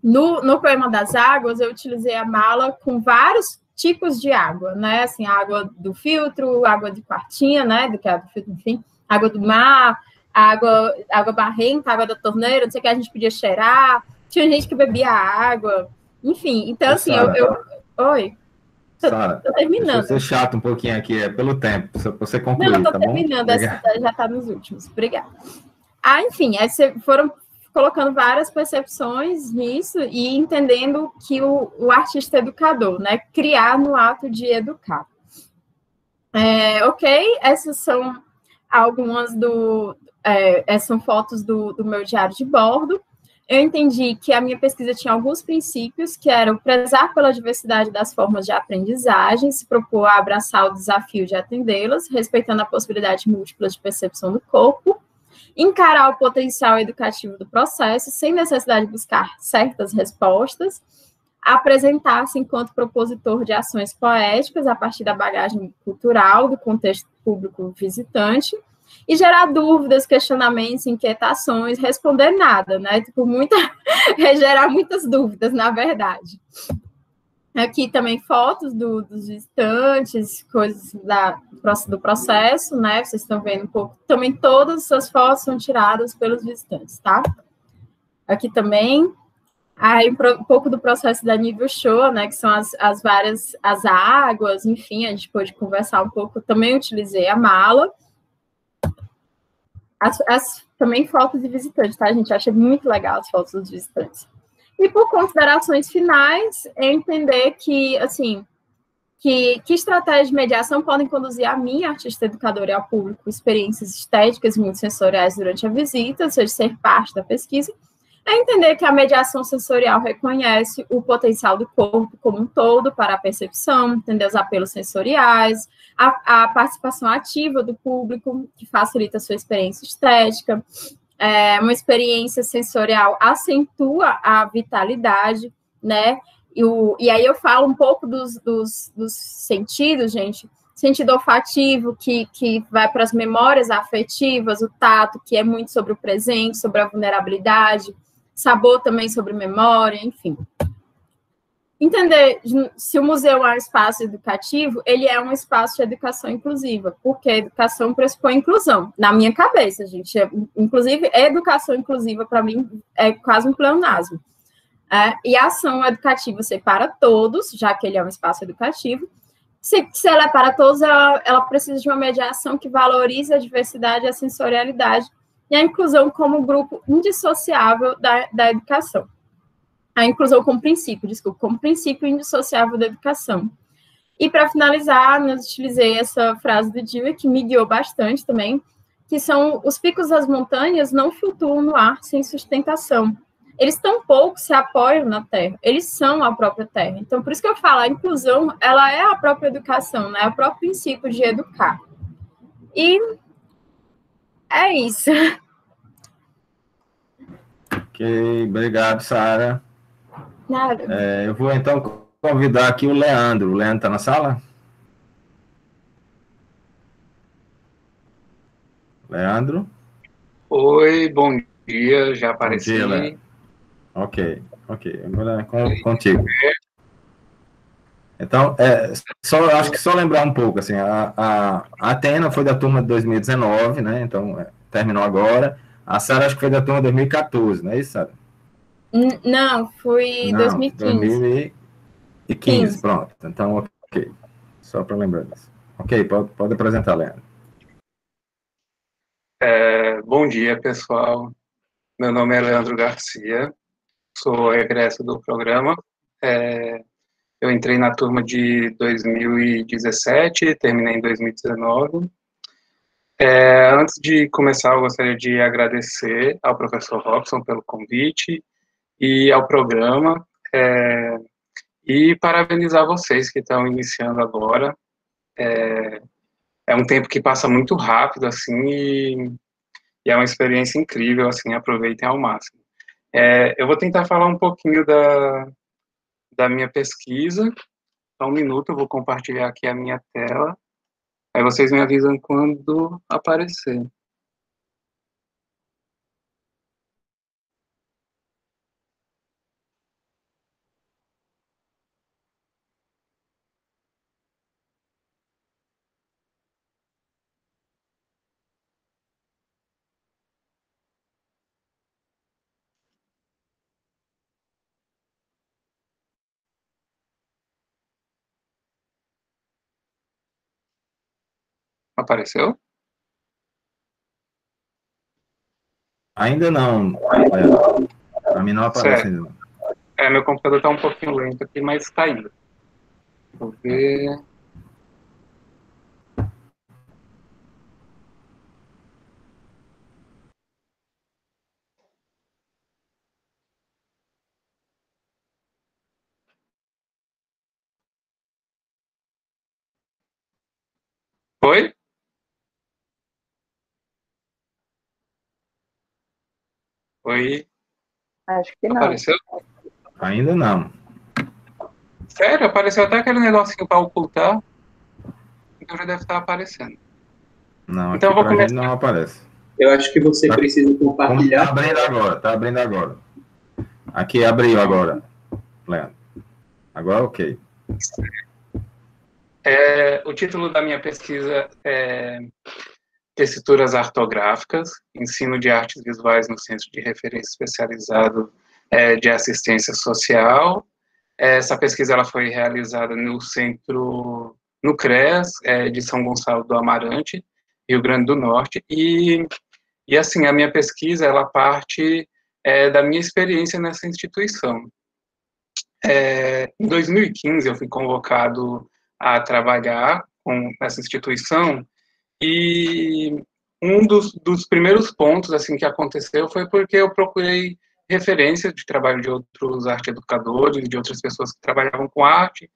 Speaker 2: No poema das águas, eu utilizei a mala com vários tipos de água, né? Assim, água do filtro, água de quartinha, né? Do que é do filtro, enfim, água do mar, água barrenta, água da torneira, não sei o que a gente podia cheirar. Tinha gente que bebia água, enfim. Então, assim, Oi.
Speaker 1: Sara,
Speaker 2: tô terminando.
Speaker 1: deixa eu ser chato um pouquinho aqui, é pelo tempo, para você concluir,
Speaker 2: Não, tô
Speaker 1: tá
Speaker 2: terminando,
Speaker 1: bom?
Speaker 2: já está nos últimos. Obrigada. Enfim, aí foram colocando várias percepções nisso e entendendo que o artista educador, né, criar no ato de educar. Ok, essas são algumas essas são fotos do meu diário de bordo. Eu entendi que a minha pesquisa tinha alguns princípios, que eram prezar pela diversidade das formas de aprendizagem, se propor a abraçar o desafio de atendê-las, respeitando a possibilidade múltipla de percepção do corpo, encarar o potencial educativo do processo, sem necessidade de buscar certas respostas, apresentar-se enquanto propositor de ações poéticas a partir da bagagem cultural, do contexto público visitante, e gerar dúvidas, questionamentos, inquietações, responder nada, né? Tipo, gerar muitas dúvidas, na verdade. Aqui também fotos dos visitantes, coisas do processo, né? Vocês estão vendo um pouco. Também todas essas fotos são tiradas pelos visitantes, tá? Aqui também. Aí um pouco do processo da nível show, né? Que são as várias águas, enfim, a gente pôde conversar um pouco. Também utilizei a mala. Também fotos de visitantes, tá, gente? Achei muito legal as fotos dos visitantes. E por considerações finais, é entender que, assim, que estratégias de mediação podem conduzir a mim, artista educadora, e ao público, experiências estéticas e multissensoriais durante a visita, ou seja, ser parte da pesquisa, é entender que a mediação sensorial reconhece o potencial do corpo como um todo para a percepção, entender os apelos sensoriais, a participação ativa do público, que facilita a sua experiência estética. Uma experiência sensorial acentua a vitalidade, né? E aí eu falo um pouco dos sentidos, gente. Sentido olfativo, que vai para as memórias afetivas, o tato, que é muito sobre o presente, sobre a vulnerabilidade, sabor também sobre memória, enfim. Entender se o museu é um espaço educativo, ele é um espaço de educação inclusiva, porque a educação pressupõe inclusão, na minha cabeça, gente. Inclusive, a educação inclusiva, para mim, é quase um pleonasmo. E a ação educativa ser para todos, já que ele é um espaço educativo. Se ela é para todos, ela precisa de uma mediação que valorize a diversidade e a sensorialidade e a inclusão como grupo indissociável da educação. A inclusão como princípio indissociável da educação. E, para finalizar, eu utilizei essa frase do Dewey, que me guiou bastante também, que são: os picos das montanhas não flutuam no ar sem sustentação. Eles tampouco se apoiam na terra, eles são a própria terra. Então, por isso que eu falo, a inclusão, ela é a própria educação, né? É o próprio princípio de educar. E é isso.
Speaker 1: Ok, obrigado, Sara.
Speaker 2: Nada.
Speaker 1: Eu vou, então, convidar aqui o Leandro. O Leandro está na sala? Leandro?
Speaker 4: Oi, bom dia, já apareci.
Speaker 1: Bom dia, Leandro. Ok. Agora é contigo. Então, acho que só lembrar um pouco, assim, a Atena foi da turma de 2019, né? Então, terminou agora. A Sara acho que foi da turma de 2014, não é isso, Sara?
Speaker 2: Não, foi 2015.
Speaker 1: 2015, pronto. Então, ok. Só para lembrar disso. Ok, pode apresentar, Leandro.
Speaker 4: Bom dia, pessoal. Meu nome é Leandro Garcia, sou egresso do programa. Eu entrei na turma de 2017, terminei em 2019. Antes de começar, eu gostaria de agradecer ao professor Robson pelo convite e ao programa, e parabenizar vocês que estão iniciando agora. É um tempo que passa muito rápido, assim, e é uma experiência incrível, assim, aproveitem ao máximo. Eu vou tentar falar um pouquinho da minha pesquisa. Só um minuto, eu vou compartilhar aqui a minha tela. Aí vocês me avisam quando aparecer. Apareceu?
Speaker 1: Ainda não, Leandro. Para mim não aparece
Speaker 4: Certo.
Speaker 1: ainda. Não.
Speaker 4: Meu computador está um pouquinho lento aqui, mas está indo. Vou ver. Oi? Oi?
Speaker 2: Acho que não.
Speaker 4: Apareceu?
Speaker 1: Ainda não.
Speaker 4: Sério? Apareceu até aquele negocinho para ocultar. Então já deve estar aparecendo.
Speaker 1: Não,
Speaker 4: Então
Speaker 1: aqui
Speaker 4: eu vou
Speaker 1: para a gente
Speaker 4: começar.
Speaker 1: não aparece.
Speaker 5: Eu acho que você precisa compartilhar.
Speaker 1: Está abrindo agora, está abrindo agora. Aqui abriu agora, Leandro. Agora ok.
Speaker 4: O título da minha pesquisa é Tessituras Artográficas, Ensino de Artes Visuais no Centro de Referência Especializado de Assistência Social. Essa pesquisa ela foi realizada no centro, no CREAS, de São Gonçalo do Amarante, Rio Grande do Norte, e assim, a minha pesquisa, ela parte da minha experiência nessa instituição. Em 2015, eu fui convocado a trabalhar com essa instituição, e um dos primeiros pontos assim que aconteceu foi porque eu procurei referência de trabalho de outros arte-educadores, de outras pessoas que trabalhavam com arte,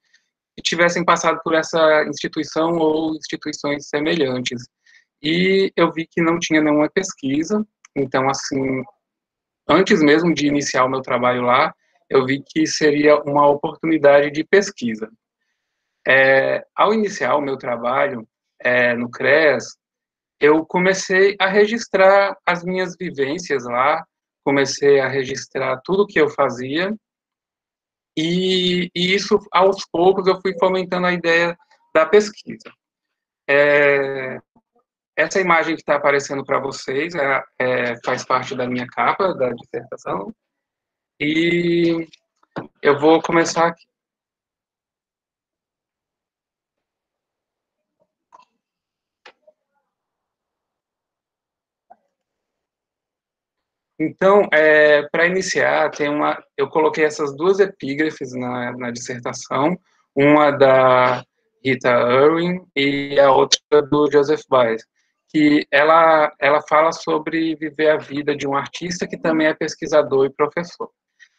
Speaker 4: e tivessem passado por essa instituição ou instituições semelhantes. E eu vi que não tinha nenhuma pesquisa, então, assim, antes mesmo de iniciar o meu trabalho lá, eu vi que seria uma oportunidade de pesquisa. Ao iniciar o meu trabalho no CREAS, eu comecei a registrar as minhas vivências lá, comecei a registrar tudo que eu fazia, e isso, aos poucos, eu fui fomentando a ideia da pesquisa. Essa imagem que está aparecendo para vocês faz parte da minha capa da dissertação, e eu vou começar aqui. Então, para iniciar, eu coloquei essas duas epígrafes na dissertação, uma da Rita Irwin e a outra do Joseph Beuys, que ela fala sobre viver a vida de um artista que também é pesquisador e professor.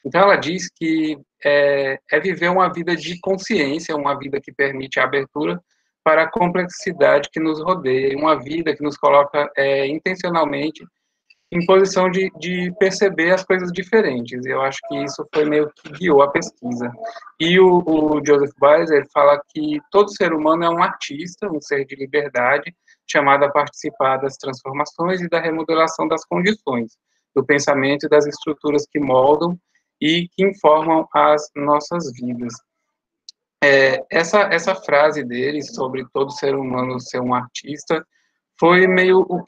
Speaker 4: Então, ela diz que é viver uma vida de consciência, uma vida que permite a abertura para a complexidade que nos rodeia, uma vida que nos coloca intencionalmente em posição de perceber as coisas diferentes. Eu acho que isso foi meio que guiou a pesquisa. E o Joseph Beuys, ele fala que todo ser humano é um artista, um ser de liberdade, chamado a participar das transformações e da remodelação das condições, do pensamento e das estruturas que moldam e que informam as nossas vidas. Essa frase dele sobre todo ser humano ser um artista foi meio o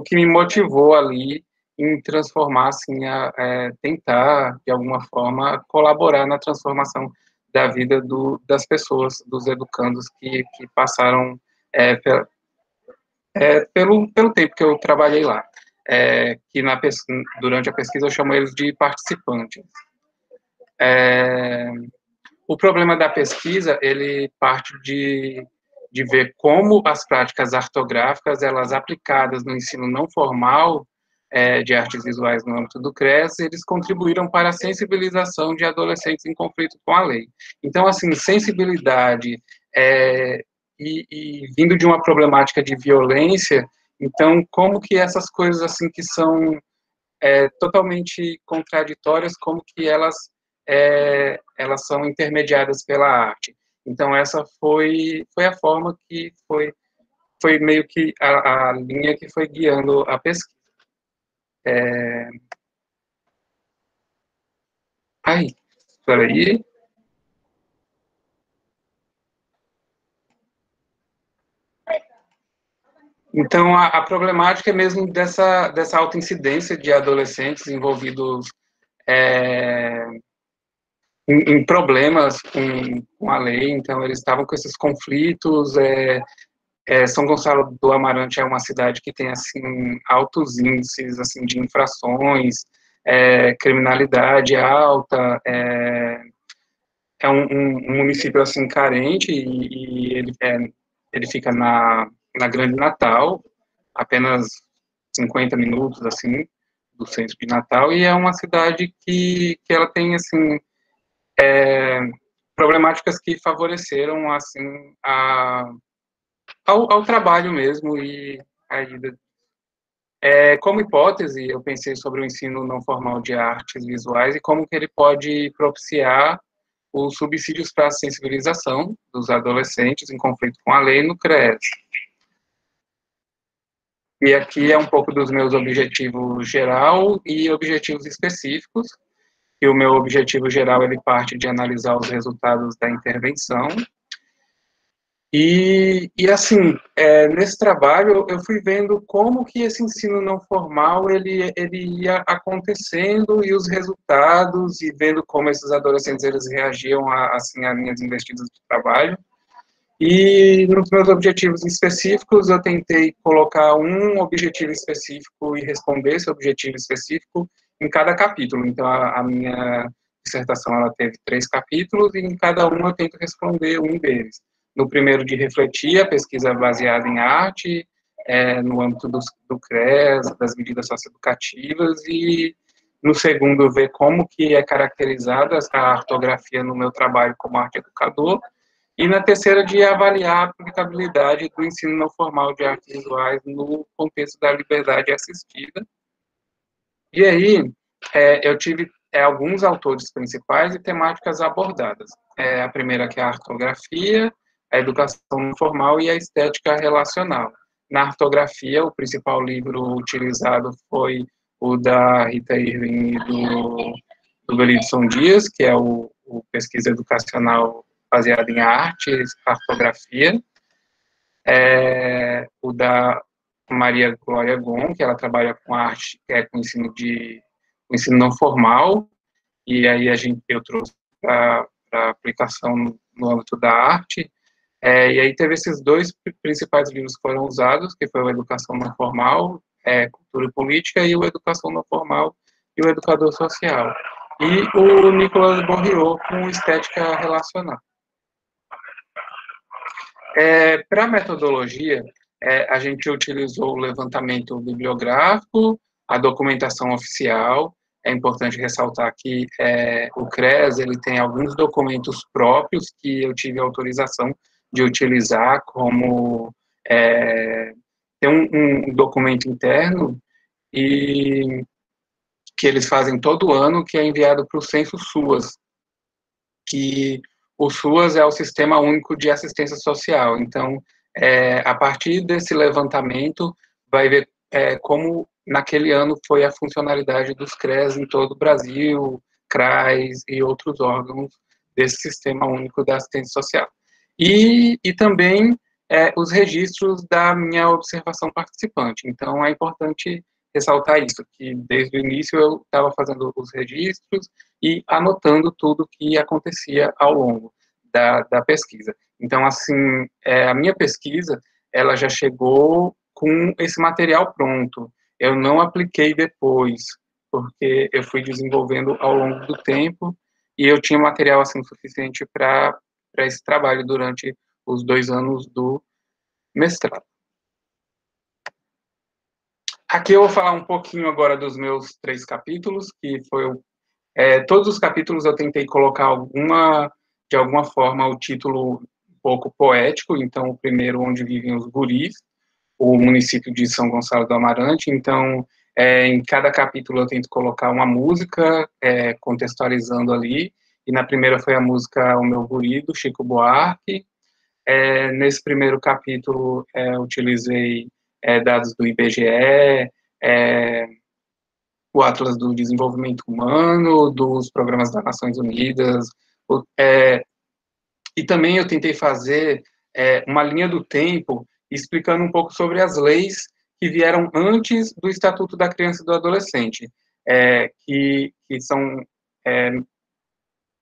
Speaker 4: que me motivou ali em transformar, assim, tentar, de alguma forma, colaborar na transformação da vida das pessoas, dos educandos que passaram pelo tempo que eu trabalhei lá. Que durante a pesquisa eu chamo eles de participantes. O problema da pesquisa, ele parte de ver como as práticas artográficas, elas aplicadas no ensino não formal de artes visuais no âmbito do CRES, eles contribuíram para a sensibilização de adolescentes em conflito com a lei. Então, assim, sensibilidade e vindo de uma problemática de violência, então, como que essas coisas, assim, que são totalmente contraditórias, como que elas são intermediadas pela arte. Então, essa foi a forma que foi meio que a linha que foi guiando a pesquisa. Espera aí. Então, a problemática é mesmo dessa alta incidência de adolescentes envolvidos em problemas com a lei. Então, eles estavam com esses conflitos. São Gonçalo do Amarante é uma cidade que tem, assim, altos índices, assim, de infrações, criminalidade alta, é um município, assim, carente, e ele fica na Grande Natal, apenas 50 minutos, assim, do centro de Natal, e é uma cidade que ela tem, assim, problemáticas que favoreceram, assim, ao trabalho mesmo e à ida. Como hipótese, eu pensei sobre o ensino não formal de artes visuais e como que ele pode propiciar os subsídios para a sensibilização dos adolescentes em conflito com a lei no CREAS. E aqui é um pouco dos meus objetivos geral e objetivos específicos. E o meu objetivo geral, ele parte de analisar os resultados da intervenção. E assim, nesse trabalho, eu fui vendo como que esse ensino não formal, ele ia acontecendo e os resultados, e vendo como esses adolescentes, eles reagiam assim, a minhas investidas de trabalho. E nos meus objetivos específicos, eu tentei colocar um objetivo específico e responder esse objetivo específico em cada capítulo. Então, a minha dissertação, ela teve 3 capítulos, e em cada um eu tento responder um deles. No primeiro, de refletir a pesquisa baseada em arte, no âmbito do CRES, das medidas socioeducativas, e no segundo, ver como que é caracterizada a ortografia no meu trabalho como arte educador, e na terceira, de avaliar a aplicabilidade do ensino não formal de artes visuais no contexto da liberdade assistida. E aí, eu tive alguns autores principais e temáticas abordadas. A primeira, que é a ortografia, a educação não formal e a estética relacional. Na ortografia, o principal livro utilizado foi o da Rita Irving e do Belidson Dias, que é o Pesquisa Educacional baseada em artes, ortografia. O da Maria Glória Gon, que ela trabalha com arte, com ensino não formal, e aí eu trouxe para aplicação no âmbito da arte. E aí teve esses 2 principais livros que foram usados, que foi o Educação Não Formal, Cultura e Política, e o Educação Não Formal e o Educador Social. E o Nicolas Borriot, com Estética Relacional. Para a metodologia, a gente utilizou o levantamento bibliográfico, a documentação oficial. É importante ressaltar que o CRES, ele tem alguns documentos próprios que eu tive autorização de utilizar, como tem um documento interno e que eles fazem todo ano, que é enviado para o Censo SUAS, que o SUAS é o Sistema Único de Assistência Social. Então, a partir desse levantamento, vai ver como naquele ano foi a funcionalidade dos CRES em todo o Brasil, CRAs e outros órgãos desse Sistema Único da Assistência Social. E também os registros da minha observação participante. Então, é importante ressaltar isso, que desde o início eu estava fazendo os registros e anotando tudo que acontecia ao longo da pesquisa. Então, assim, a minha pesquisa, ela já chegou com esse material pronto. Eu não apliquei depois, porque eu fui desenvolvendo ao longo do tempo e eu tinha material, assim, suficiente para esse trabalho durante os 2 anos do mestrado. Aqui eu vou falar um pouquinho agora dos meus 3 capítulos, que foi todos os capítulos eu tentei colocar de alguma forma, o título um pouco poético. Então, o primeiro, Onde Vivem os Guris, o município de São Gonçalo do Amarante. Então, Em cada capítulo eu tento colocar uma música, contextualizando ali, e na primeira foi a música O Meu Guri, do Chico Buarque. Nesse primeiro capítulo, utilizei dados do IBGE, o Atlas do Desenvolvimento Humano, dos programas das Nações Unidas, e também eu tentei fazer uma linha do tempo, explicando um pouco sobre as leis que vieram antes do Estatuto da Criança e do Adolescente, que são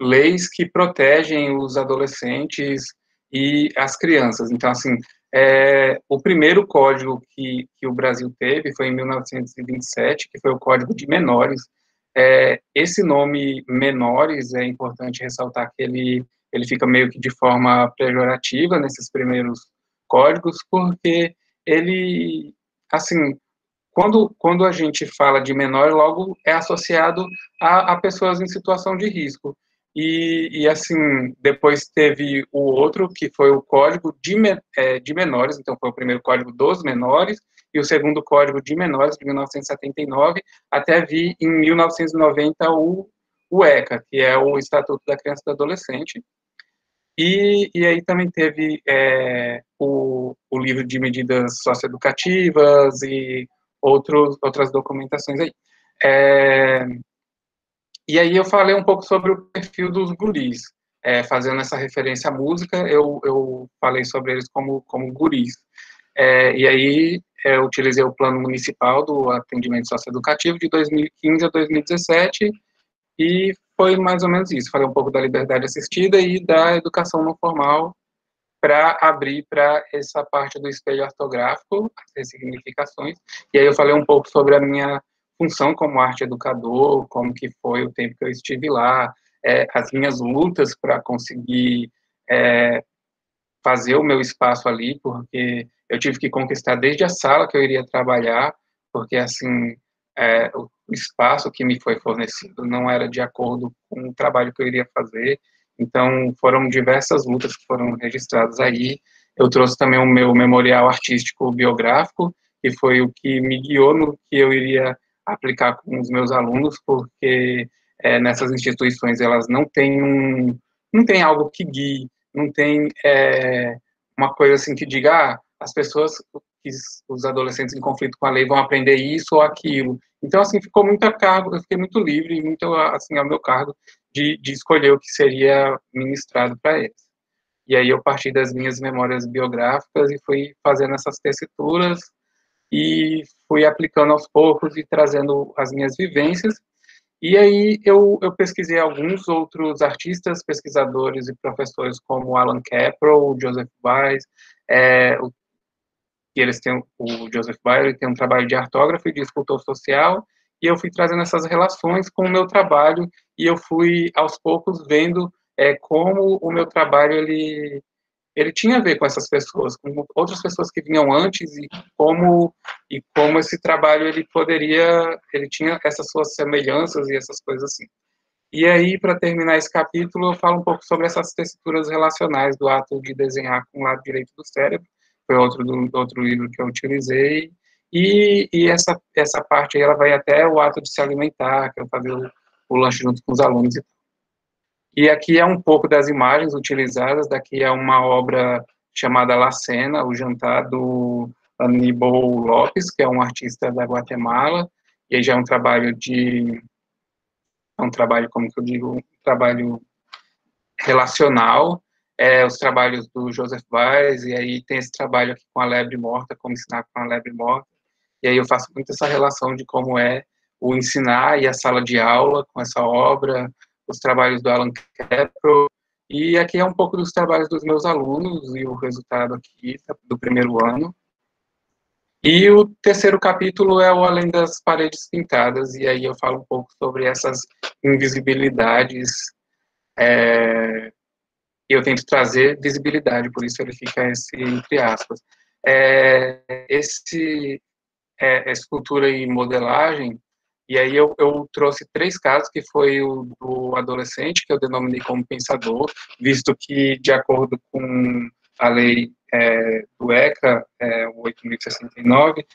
Speaker 4: leis que protegem os adolescentes e as crianças. Então, assim, o primeiro código que o Brasil teve foi em 1927, que foi o Código de Menores. Esse nome menores, é importante ressaltar que ele fica meio que de forma pejorativa nesses primeiros códigos, porque ele, assim, quando a gente fala de menor, logo é associado a pessoas em situação de risco. E assim, depois teve o outro, que foi o Código de Menores, então foi o primeiro Código dos Menores, e o segundo Código de Menores, de 1979, até vir em 1990 o ECA, que é o Estatuto da Criança e do Adolescente. E aí também teve o livro de medidas socioeducativas e outras documentações aí. E aí eu falei um pouco sobre o perfil dos guris, fazendo essa referência à música, eu falei sobre eles como guris. E aí eu utilizei o plano municipal do atendimento socioeducativo de 2015 a 2017, e foi mais ou menos isso. Falei um pouco da liberdade assistida e da educação não formal, para abrir para essa parte do espelho ortográfico, as ressignificações. E aí eu falei um pouco sobre a minha função como arte educador, como que foi o tempo que eu estive lá, as minhas lutas para conseguir fazer o meu espaço ali, porque eu tive que conquistar desde a sala que eu iria trabalhar, porque, assim, o espaço que me foi fornecido não era de acordo com o trabalho que eu iria fazer. Então, foram diversas lutas que foram registradas aí. Eu trouxe também o meu memorial artístico biográfico, que foi o que me guiou no que eu iria aplicar com os meus alunos, porque nessas instituições elas não têm algo que guie, não tem uma coisa assim que diga, as pessoas, os adolescentes em conflito com a lei vão aprender isso ou aquilo. Então, assim, ficou muito a cargo, eu fiquei muito livre, muito, assim, ao meu cargo, de escolher o que seria ministrado para eles. E aí eu parti das minhas memórias biográficas e fui fazendo essas tessituras e fui aplicando aos poucos e trazendo as minhas vivências. E aí eu pesquisei alguns outros artistas, pesquisadores e professores como Alan Caprow, Joseph Baies, e eles têm, o Joseph Baies tem um trabalho de artógrafo e de escultor social, e eu fui trazendo essas relações com o meu trabalho, e eu fui, aos poucos, vendo como o meu trabalho, ele tinha a ver com essas pessoas, com outras pessoas que vinham antes, e como esse trabalho, ele tinha essas suas semelhanças e essas coisas assim. E aí, para terminar esse capítulo, eu falo um pouco sobre essas texturas relacionais do ato de desenhar com o lado direito do cérebro, foi outro livro que eu utilizei, e essa parte aí, ela vai até o ato de se alimentar, que eu fazer o lanche junto com os alunos. E aqui é um pouco das imagens utilizadas, daqui é uma obra chamada La Cena, o Jantar, do Aníbal Lopes, que é um artista da Guatemala, e aí já é um trabalho como que eu digo, um trabalho relacional, os trabalhos do Joseph Baies, e aí tem esse trabalho aqui com a lebre morta, como ensinar com a lebre morta, e aí eu faço muito essa relação de como é o ensinar e a sala de aula com essa obra, os trabalhos do Alan Caprow, e aqui é um pouco dos trabalhos dos meus alunos e o resultado aqui do primeiro ano. E o terceiro capítulo é o Além das Paredes Pintadas, e aí eu falo um pouco sobre essas invisibilidades, eu tento trazer visibilidade, por isso ele fica entre aspas. Escultura e modelagem, e aí eu trouxe 3 casos, que foi o do adolescente, que eu denominei como pensador, visto que, de acordo com a lei do ECA, o 8.069,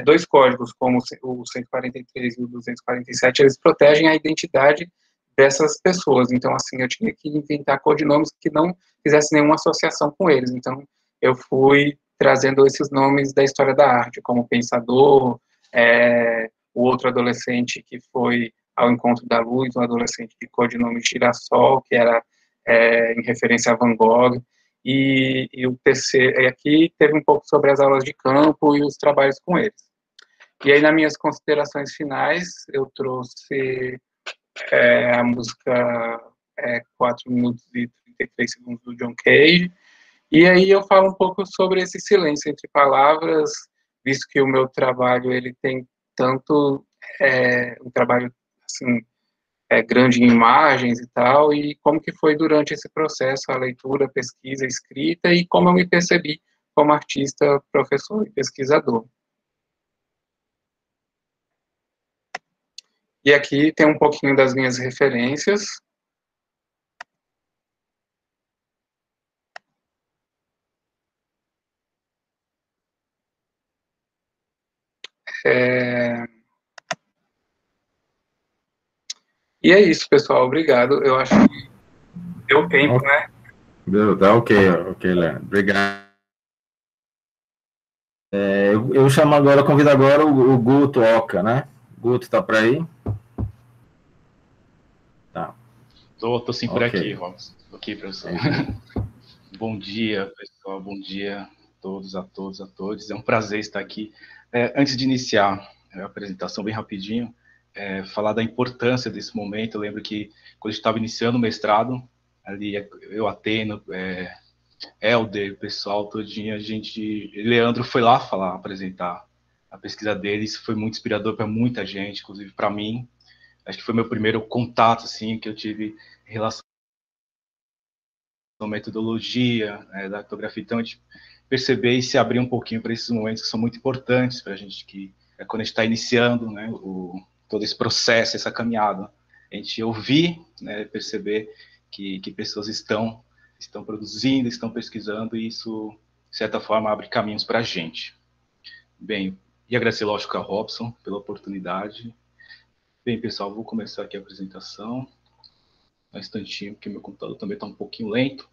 Speaker 4: dois códigos, como o 143 e o 247, eles protegem a identidade dessas pessoas. Então, assim, eu tinha que inventar codinomes que não fizessem nenhuma associação com eles. Então, eu fui trazendo esses nomes da história da arte, como Pensador, o outro adolescente que foi ao encontro da luz, um adolescente de codinome Girassol, que era em referência a Van Gogh, e o terceiro, e aqui teve um pouco sobre as aulas de campo e os trabalhos com eles. E aí, nas minhas considerações finais, eu trouxe a música 4 minutos e 33 segundos do John Cage, e aí eu falo um pouco sobre esse silêncio entre palavras, visto que o meu trabalho, ele tem tanto um trabalho, assim, grande em imagens e tal, e como que foi durante esse processo, a leitura, a pesquisa, a escrita, e como eu me percebi como artista, professor e pesquisador. E aqui tem um pouquinho das minhas referências. E é isso, pessoal. Obrigado. Eu acho que deu tempo, né?
Speaker 1: Tá ok, Leandro. Obrigado. Eu chamo agora, convido agora o Guto Oca, né? Guto, tá por aí? Tá.
Speaker 6: Tô sim por aqui, Robson. Ok, professor. Bom dia, pessoal. Bom dia a todos. É um prazer estar aqui. Antes de iniciar a apresentação, bem rapidinho, falar da importância desse momento. Eu lembro que quando eu estava iniciando o mestrado, ali eu, Ateno, Helder, o pessoal todinho, Leandro foi lá apresentar a pesquisa dele. Isso foi muito inspirador para muita gente, inclusive para mim. Acho que foi meu primeiro contato, assim, que eu tive em relação à metodologia da cartografia. Então, a gente perceber e se abrir um pouquinho para esses momentos que são muito importantes para a gente, que é quando a gente está iniciando, né, todo esse processo, essa caminhada. A gente ouvir, né, perceber que pessoas estão produzindo, estão pesquisando, e isso, de certa forma, abre caminhos para a gente. Bem, e agradecer, lógico, a Robson pela oportunidade. Bem, pessoal, vou começar aqui a apresentação. Um instantinho, porque meu computador também está um pouquinho lento.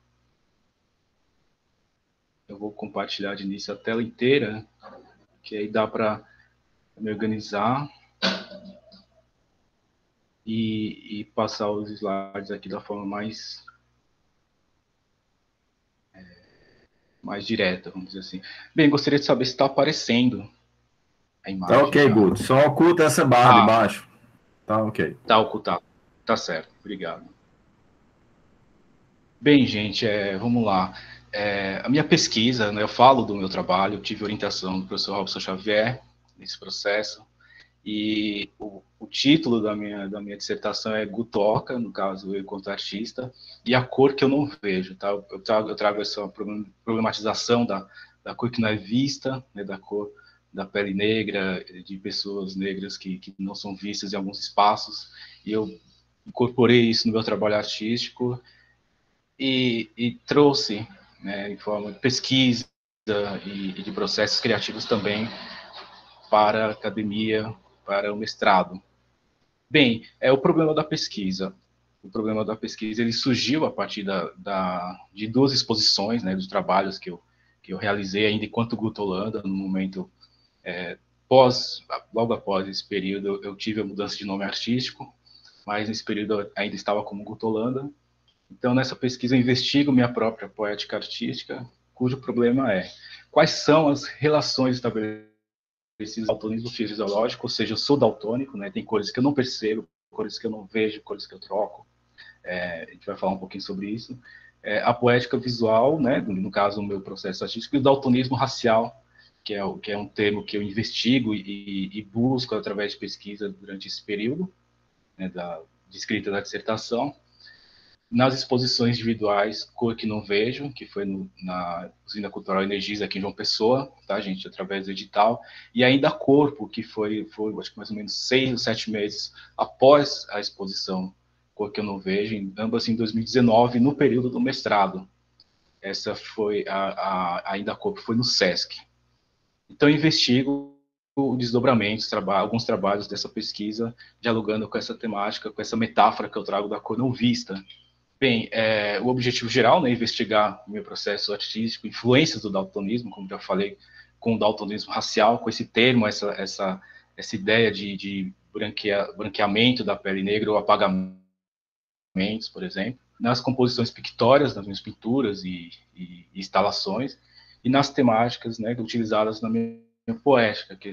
Speaker 6: Eu vou compartilhar de início a tela inteira, que aí dá para me organizar e passar os slides aqui da forma mais direta, vamos dizer assim. Bem, gostaria de saber se está aparecendo a imagem.
Speaker 1: Tá ok, Guto. Só oculta essa barra de baixo. Tá ok.
Speaker 6: Tá ocultado. Tá certo. Obrigado. Bem, gente, vamos lá. A minha pesquisa, né, eu falo do meu trabalho, eu tive orientação do professor Robson Xavier nesse processo, e o título da minha dissertação é Gutoca, no caso, eu enquanto artista, e a cor que eu não vejo, tá? Eu trago essa problematização da cor que não é vista, né, da cor da pele negra, de pessoas negras que não são vistas em alguns espaços, e eu incorporei isso no meu trabalho artístico, e trouxe, né, em forma de pesquisa e de processos criativos também para a academia, para o mestrado. Bem, o problema da pesquisa. O problema da pesquisa, ele surgiu a partir de duas exposições, né, dos trabalhos que eu realizei ainda enquanto Guto Holanda, no momento logo após esse período, eu tive a mudança de nome artístico, mas nesse período eu ainda estava como Guto Holanda. Então, nessa pesquisa, eu investigo minha própria poética artística, cujo problema é quais são as relações estabelecidas no daltonismo fisiológico, ou seja, eu sou daltônico, né? Tem cores que eu não percebo, cores que eu não vejo, cores que eu troco. A gente vai falar um pouquinho sobre isso. A poética visual, né? No caso, o meu processo artístico, e o daltonismo racial, que é um termo que eu investigo e busco através de pesquisa durante esse período, né, de escrita da dissertação. Nas exposições individuais, Cor que Não Vejo, que foi na Usina Cultural Energisa, aqui em João Pessoa, tá, gente, através do edital, e ainda Corpo, que foi acho que mais ou menos 6 ou 7 meses após a exposição Cor que Eu Não Vejo, ambas em 2019, no período do mestrado. Essa foi ainda Corpo, foi no SESC. Então, eu investigo desdobramentos, alguns trabalhos dessa pesquisa, dialogando com essa temática, com essa metáfora que eu trago da cor não vista. Bem, o objetivo geral, né, investigar o meu processo artístico, influências do daltonismo, como já falei, com o daltonismo racial, com esse termo, essa ideia de branqueamento da pele negra ou apagamentos, por exemplo, nas composições pictóricas, nas minhas pinturas e instalações, e nas temáticas, né, utilizadas na minha poética, que é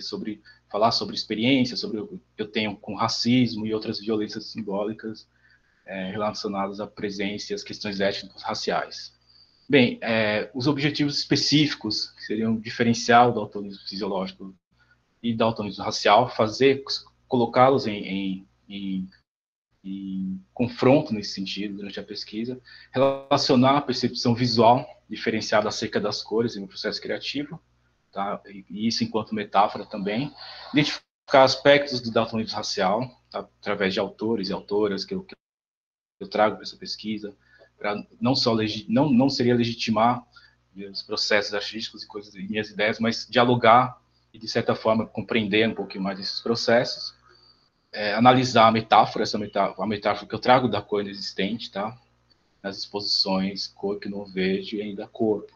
Speaker 6: falar sobre experiência, sobre o que eu tenho com racismo e outras violências simbólicas relacionadas à presença e às questões étnicas raciais. Bem, os objetivos específicos, que seriam diferenciar o daltonismo fisiológico e daltonismo racial, colocá-los em confronto nesse sentido durante a pesquisa, relacionar a percepção visual diferenciada acerca das cores em um processo criativo, tá? E isso enquanto metáfora também, identificar aspectos do daltonismo racial, tá? Através de autores e autoras que eu trago para essa pesquisa, para não seria legitimar meus processos artísticos e coisas, minhas ideias, mas dialogar e, de certa forma, compreender um pouquinho mais desses processos, analisar a metáfora que eu trago da cor inexistente, tá? Nas exposições Cor que não vejo e ainda Corpo.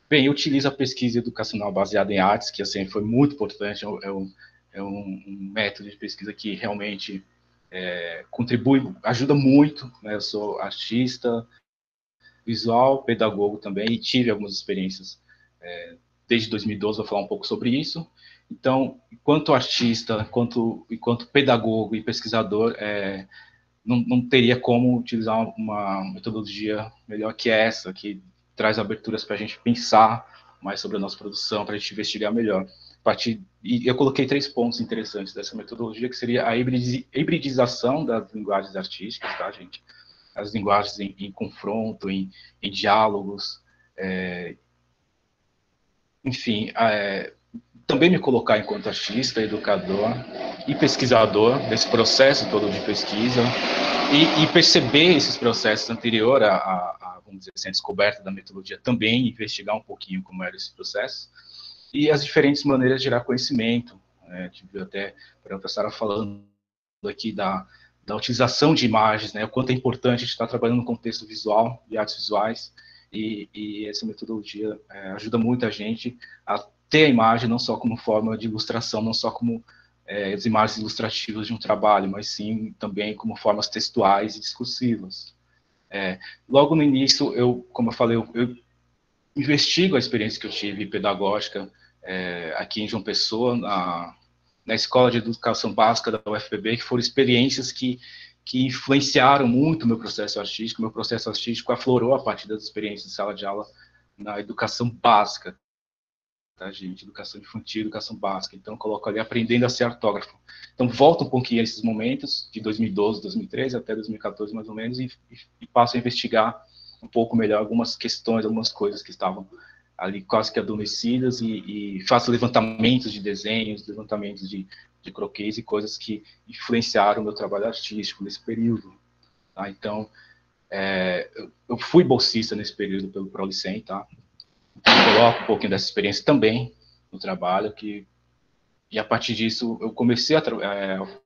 Speaker 6: Bem, eu utilizo a pesquisa educacional baseada em artes, que assim foi muito importante, é um método de pesquisa que realmente contribui, ajuda muito, né? Eu sou artista, visual, pedagogo também, e tive algumas experiências desde 2012, vou falar um pouco sobre isso. Então, enquanto artista, enquanto pedagogo e pesquisador, não teria como utilizar uma metodologia melhor que essa, que traz aberturas para a gente pensar mais sobre a nossa produção, para a gente investigar melhor. E eu coloquei 3 pontos interessantes dessa metodologia, que seria a hibridização das linguagens artísticas, tá, gente? As linguagens em confronto, em diálogos, enfim, também me colocar enquanto artista, educador e pesquisador desse processo todo de pesquisa e perceber esses processos anterior vamos dizer assim, a descoberta da metodologia também, investigar um pouquinho como era esse processo e as diferentes maneiras de gerar conhecimento. Tive até a professora falando aqui da utilização de imagens, né, o quanto é importante a gente estar trabalhando no contexto visual, de artes visuais, e essa metodologia ajuda muito a gente a ter a imagem não só como forma de ilustração, não só como as imagens ilustrativas de um trabalho, mas sim também como formas textuais e discursivas. Logo no início, como eu falei, eu investigo a experiência que eu tive pedagógica aqui em João Pessoa, na Escola de Educação Básica da UFPB, que foram experiências que influenciaram muito o meu processo artístico. Meu processo artístico aflorou a partir das experiências de sala de aula na educação básica, tá, gente? Educação infantil, educação básica. Então, eu coloco ali aprendendo a ser artógrafo. Então, volto um pouquinho a esses momentos, de 2012, 2013 até 2014, mais ou menos, e passo a investigar um pouco melhor algumas questões, algumas coisas que estavam ali quase que adormecidas, e faço levantamentos de desenhos, levantamentos de croquis e coisas que influenciaram o meu trabalho artístico nesse período. Tá? Então, eu fui bolsista nesse período pelo Prolicem, tá? Então, coloco um pouquinho dessa experiência também no trabalho, e a partir disso eu comecei a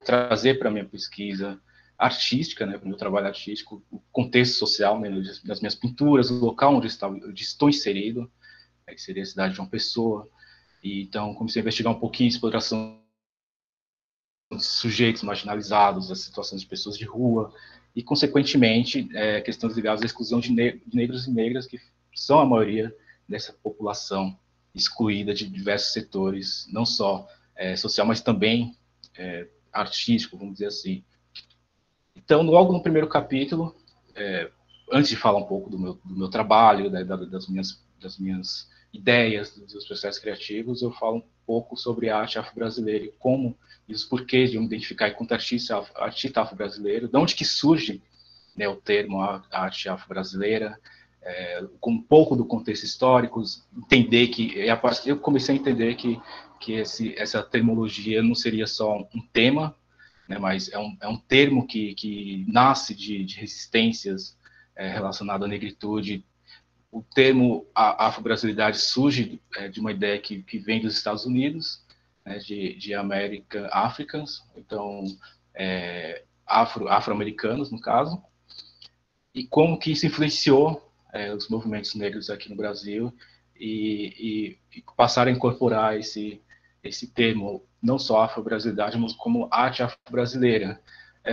Speaker 6: trazer para a minha pesquisa artística, né, para o meu trabalho artístico, o contexto social, né, das minhas pinturas, o local onde estou inserido, que seria a cidade de João Pessoa. E então comecei a investigar um pouquinho a exploração de sujeitos marginalizados, as situações de pessoas de rua, e consequentemente questões ligadas à exclusão de negros e negras, que são a maioria dessa população excluída de diversos setores, não só social, mas também artístico, vamos dizer assim. Então, logo no primeiro capítulo, antes de falar um pouco do meu trabalho, das minhas ideias, dos meus processos criativos, eu falo um pouco sobre a arte afro-brasileira e como e os porquês de eu me identificar enquanto artista afro-brasileiro, de onde que surge, né, o termo arte afro-brasileira, com um pouco do contexto histórico, entender que eu comecei a entender que essa terminologia não seria só um tema, né, mas é um termo que nasce de resistências relacionadas à negritude. O termo afro-brasilidade surge de uma ideia que vem dos Estados Unidos, né, de American Africans, então, afro-americanos, no caso, e como que isso influenciou os movimentos negros aqui no Brasil e passaram a incorporar esse termo, não só afro-brasilidade, mas como arte afro-brasileira.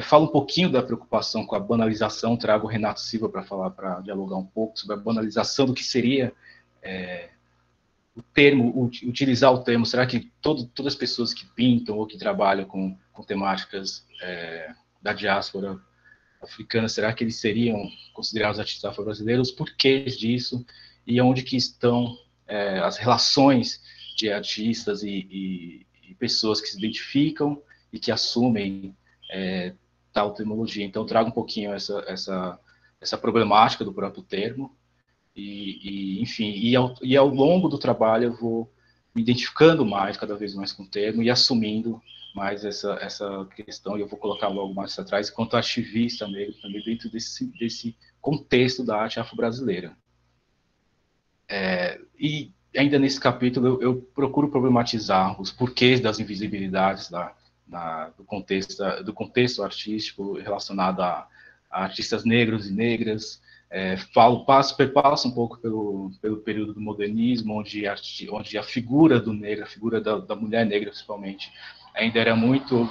Speaker 6: Fala um pouquinho da preocupação com a banalização, trago o Renato Silva para dialogar um pouco sobre a banalização do que seria o termo, utilizar o termo. Será que todas as pessoas que pintam ou que trabalham com temáticas da diáspora africana, será que eles seriam considerados artistas afro-brasileiros? Os porquês disso e onde que estão as relações de artistas e pessoas que se identificam e que assumem tal terminologia. Então, trago um pouquinho essa problemática do próprio termo enfim, ao longo do trabalho eu vou me identificando mais, cada vez mais com o termo e assumindo mais essa questão, e eu vou colocar logo mais atrás, enquanto ativista negro também dentro desse contexto da arte afro-brasileira. E ainda nesse capítulo eu procuro problematizar os porquês das invisibilidades do contexto artístico relacionado a artistas negros e negras. Perpasso um pouco pelo período do modernismo, onde a figura do negro, a figura da mulher negra principalmente, ainda era muito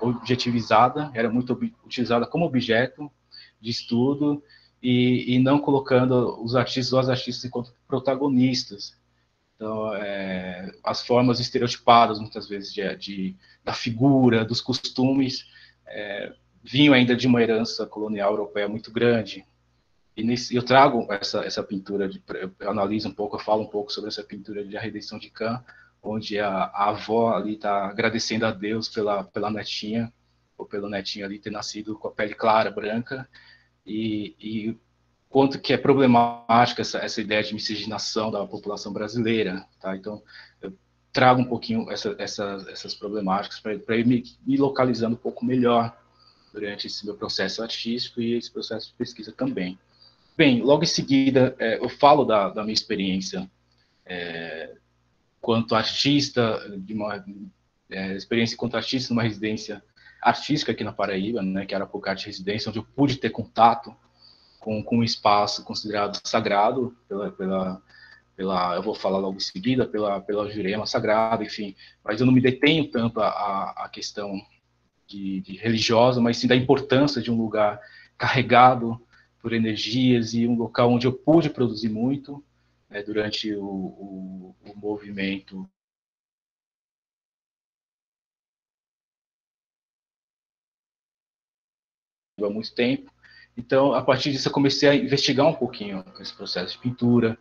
Speaker 6: objetivizada, era muito utilizada como objeto de estudo, e não colocando os artistas enquanto protagonistas. Então, as formas estereotipadas, muitas vezes, da figura, dos costumes, vinham ainda de uma herança colonial europeia muito grande. E eu trago essa pintura, eu analiso um pouco, eu falo um pouco sobre essa pintura de A Redenção de Cã, onde a avó ali está agradecendo a Deus pela netinha, ou pelo netinho ali ter nascido com a pele clara, branca, e quanto que é problemática essa ideia de miscigenação da população brasileira, tá? Então, eu trago um pouquinho essas problemáticas para ir me localizando um pouco melhor durante esse meu processo artístico e esse processo de pesquisa também. Bem, logo em seguida, eu falo da minha experiência quanto artista, experiência quanto artista numa residência artística aqui na Paraíba, né, que era a Arapocarte Residência, onde eu pude ter contato com um espaço considerado sagrado eu vou falar logo em seguida, pela Jurema Sagrada, enfim, mas eu não me detenho tanto à questão de religiosa, mas sim da importância de um lugar carregado por energias e um local onde eu pude produzir muito durante o movimento há muito tempo. Então, a partir disso, eu comecei a investigar um pouquinho esse processo de pintura,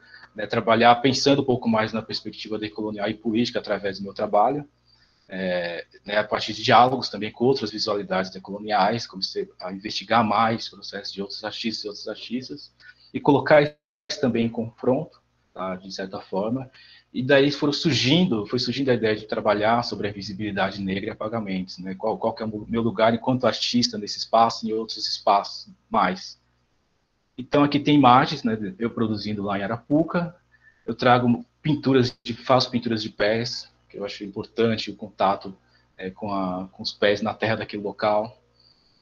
Speaker 6: trabalhar pensando um pouco mais na perspectiva decolonial e política através do meu trabalho, a partir de diálogos também com outras visualidades decoloniais, comecei a investigar mais processos de outros artistas e colocar isso também em confronto, tá, de certa forma, e daí foi surgindo a ideia de trabalhar sobre a visibilidade negra e apagamentos, né, qual que é o meu lugar enquanto artista nesse espaço e em outros espaços mais. Então aqui tem imagens, né, eu produzindo lá em Arapuca, eu trago faço pinturas de pés, que eu acho importante o contato com os pés na terra daquele local,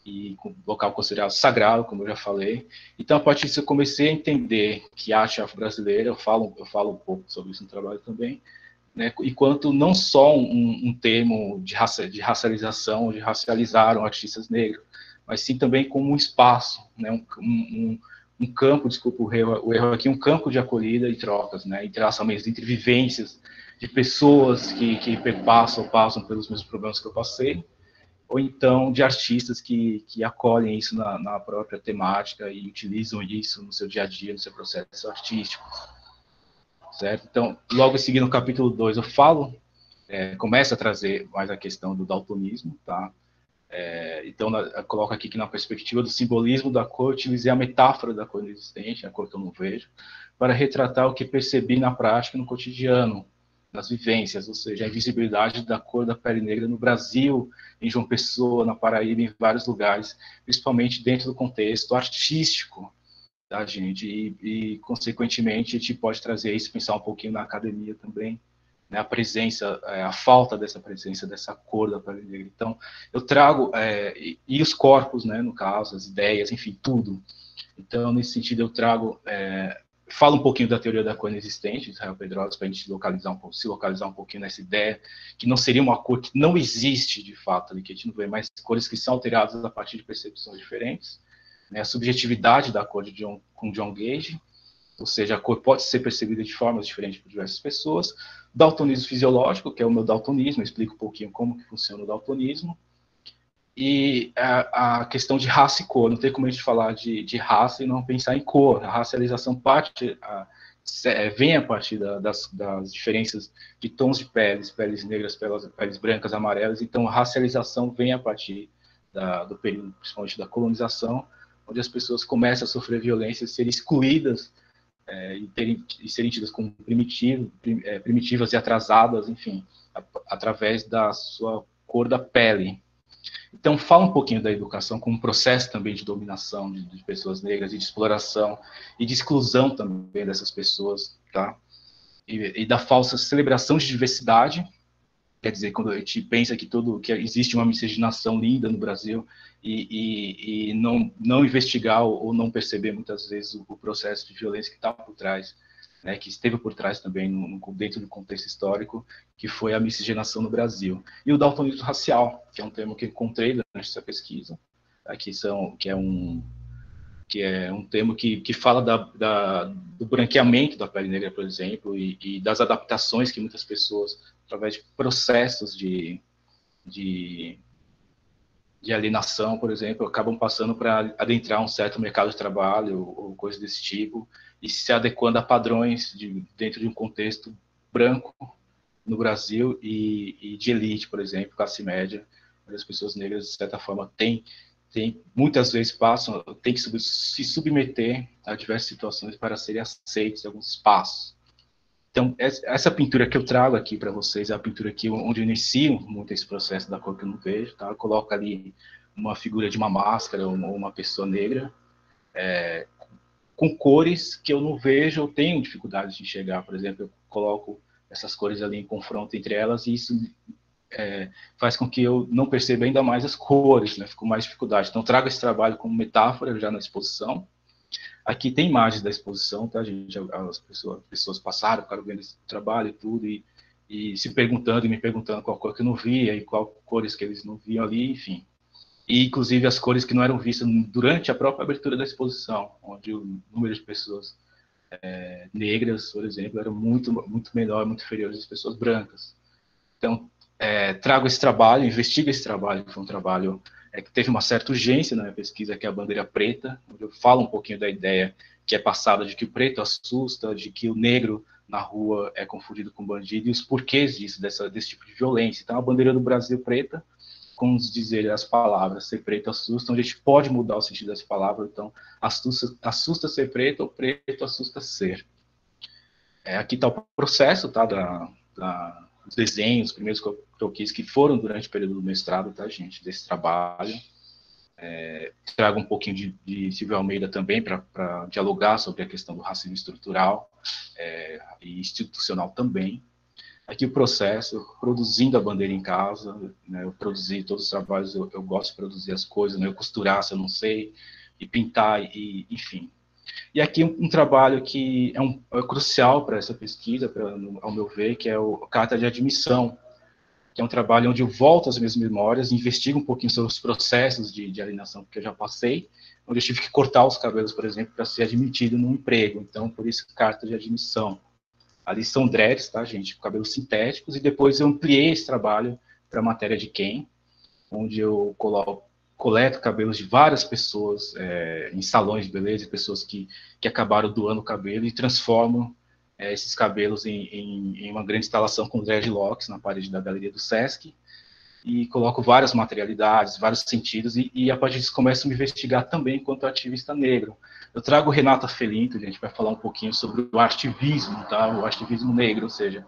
Speaker 6: e com o local considerado sagrado, como eu já falei. Então, a partir disso, eu comecei a entender que a arte afro-brasileira, eu falo um pouco sobre isso no trabalho também, né, enquanto não só um termo de racialização, de racializar artistas negros, mas sim também como um espaço, né, um campo, desculpa o erro aqui, um campo de acolhida e trocas, né, interações entre vivências de pessoas que passam pelos mesmos problemas que eu passei, ou então de artistas que acolhem isso na própria temática e utilizam isso no seu dia a dia, no seu processo artístico, certo? Então, logo em seguida, no capítulo 2, eu começo a trazer mais a questão do daltonismo, tá? Então, eu coloco aqui que na perspectiva do simbolismo da cor, utilizei a metáfora da cor inexistente, a cor que eu não vejo, para retratar o que percebi na prática, no cotidiano, nas vivências, ou seja, a invisibilidade da cor da pele negra no Brasil, em João Pessoa, na Paraíba, em vários lugares, principalmente dentro do contexto artístico da gente, e consequentemente, a gente pode trazer isso, pensar um pouquinho na academia também, né, a presença, a falta dessa presença, dessa cor da pele negra. Então, eu trago, e os corpos, né, no caso, as ideias, enfim, tudo. Então, nesse sentido, eu trago, falo um pouquinho da teoria da cor inexistente, de Israel Pedrosa, para a gente se localizar um pouquinho nessa ideia, que não seria uma cor que não existe, de fato, ali, que a gente não vê, mas cores que são alteradas a partir de percepções diferentes, né, a subjetividade da cor com John Gage, ou seja, a cor pode ser percebida de formas diferentes por diversas pessoas. Daltonismo fisiológico, que é o meu daltonismo, eu explico um pouquinho como que funciona o daltonismo. E a questão de raça e cor, não tem como a gente falar de raça e não pensar em cor. A racialização vem a partir das diferenças de tons de peles negras, peles brancas, amarelas. Então, a racialização vem a partir do período, principalmente da colonização, onde as pessoas começam a sofrer violência, serem excluídas e serem tidas como primitivas e atrasadas, enfim, através da sua cor da pele. Então, fala um pouquinho da educação como um processo também de dominação de pessoas negras e de exploração e de exclusão também dessas pessoas, tá? E da falsa celebração de diversidade. Quer dizer, quando a gente pensa que existe uma miscigenação linda no Brasil e não investigar ou não perceber muitas vezes o processo de violência que está por trás, né, que esteve por trás também dentro do contexto histórico, que foi a miscigenação no Brasil. E o daltonismo racial, que é um termo que eu encontrei durante essa pesquisa, que é um termo que fala do branqueamento da pele negra, por exemplo, e das adaptações que muitas pessoas, através de processos de alienação, por exemplo, acabam passando para adentrar um certo mercado de trabalho ou coisa desse tipo, e se adequando a padrões dentro de um contexto branco no Brasil e de elite, por exemplo, classe média, onde as pessoas negras, de certa forma, muitas vezes têm que se submeter a diversas situações para serem aceitos em alguns espaços. Então, essa pintura que eu trago aqui para vocês é a pintura onde eu inicio muito esse processo da cor que eu não vejo, tá? Eu coloco ali uma figura de uma máscara ou uma pessoa negra, com cores que eu não vejo, eu tenho dificuldade de enxergar. Por exemplo, eu coloco essas cores ali em confronto entre elas e isso faz com que eu não perceba ainda mais as cores, né? Fico com mais dificuldade. Então, trago esse trabalho como metáfora já na exposição. Aqui tem imagens da exposição, tá, gente? As pessoas passaram, ficaram vendo esse trabalho e tudo, e se perguntando e me perguntando qual cor que eu não via e qual cores que eles não viam ali, enfim. E, inclusive, as cores que não eram vistas durante a própria abertura da exposição, onde o número de pessoas negras, por exemplo, era muito, muito menor, muito inferior às pessoas brancas. Então, trago esse trabalho, investigo esse trabalho, que foi um trabalho que teve uma certa urgência na minha pesquisa, que é a bandeira preta, onde eu falo um pouquinho da ideia que é passada de que o preto assusta, de que o negro na rua é confundido com bandido, e os porquês disso, desse tipo de violência. Então, a bandeira do Brasil preta, como dizer as palavras, ser preto assusta, onde a gente pode mudar o sentido dessa palavra, então, assusta ser preto, ou preto assusta ser. Aqui está o processo, tá, os desenhos, os primeiros croquis que foram durante o período do mestrado, tá, gente, desse trabalho. Trago um pouquinho de Silvio Almeida também para dialogar sobre a questão do racismo estrutural e institucional também. Aqui o processo, produzindo a bandeira em casa, né, eu produzi todos os trabalhos, eu gosto de produzir as coisas, né, eu costurar se eu não sei, e pintar, enfim. E aqui um trabalho que é crucial para essa pesquisa, ao meu ver, que é a Carta de Admissão, que é um trabalho onde eu volto às minhas memórias, investigo um pouquinho sobre os processos de alienação que eu já passei, onde eu tive que cortar os cabelos, por exemplo, para ser admitido num emprego. Então, por isso, Carta de Admissão. Ali são dreads, tá, gente? Cabelos sintéticos, e depois eu ampliei esse trabalho para a matéria de Quem, onde eu coleto cabelos de várias pessoas em salões de beleza, pessoas que acabaram doando o cabelo e transformam esses cabelos em uma grande instalação com dreadlocks na parede da galeria do Sesc, e coloco várias materialidades, vários sentidos, e a partir disso começo a me investigar também enquanto ativista negro. Eu trago Renata Felinto, a gente vai falar um pouquinho sobre o artivismo, tá? O artivismo negro, ou seja,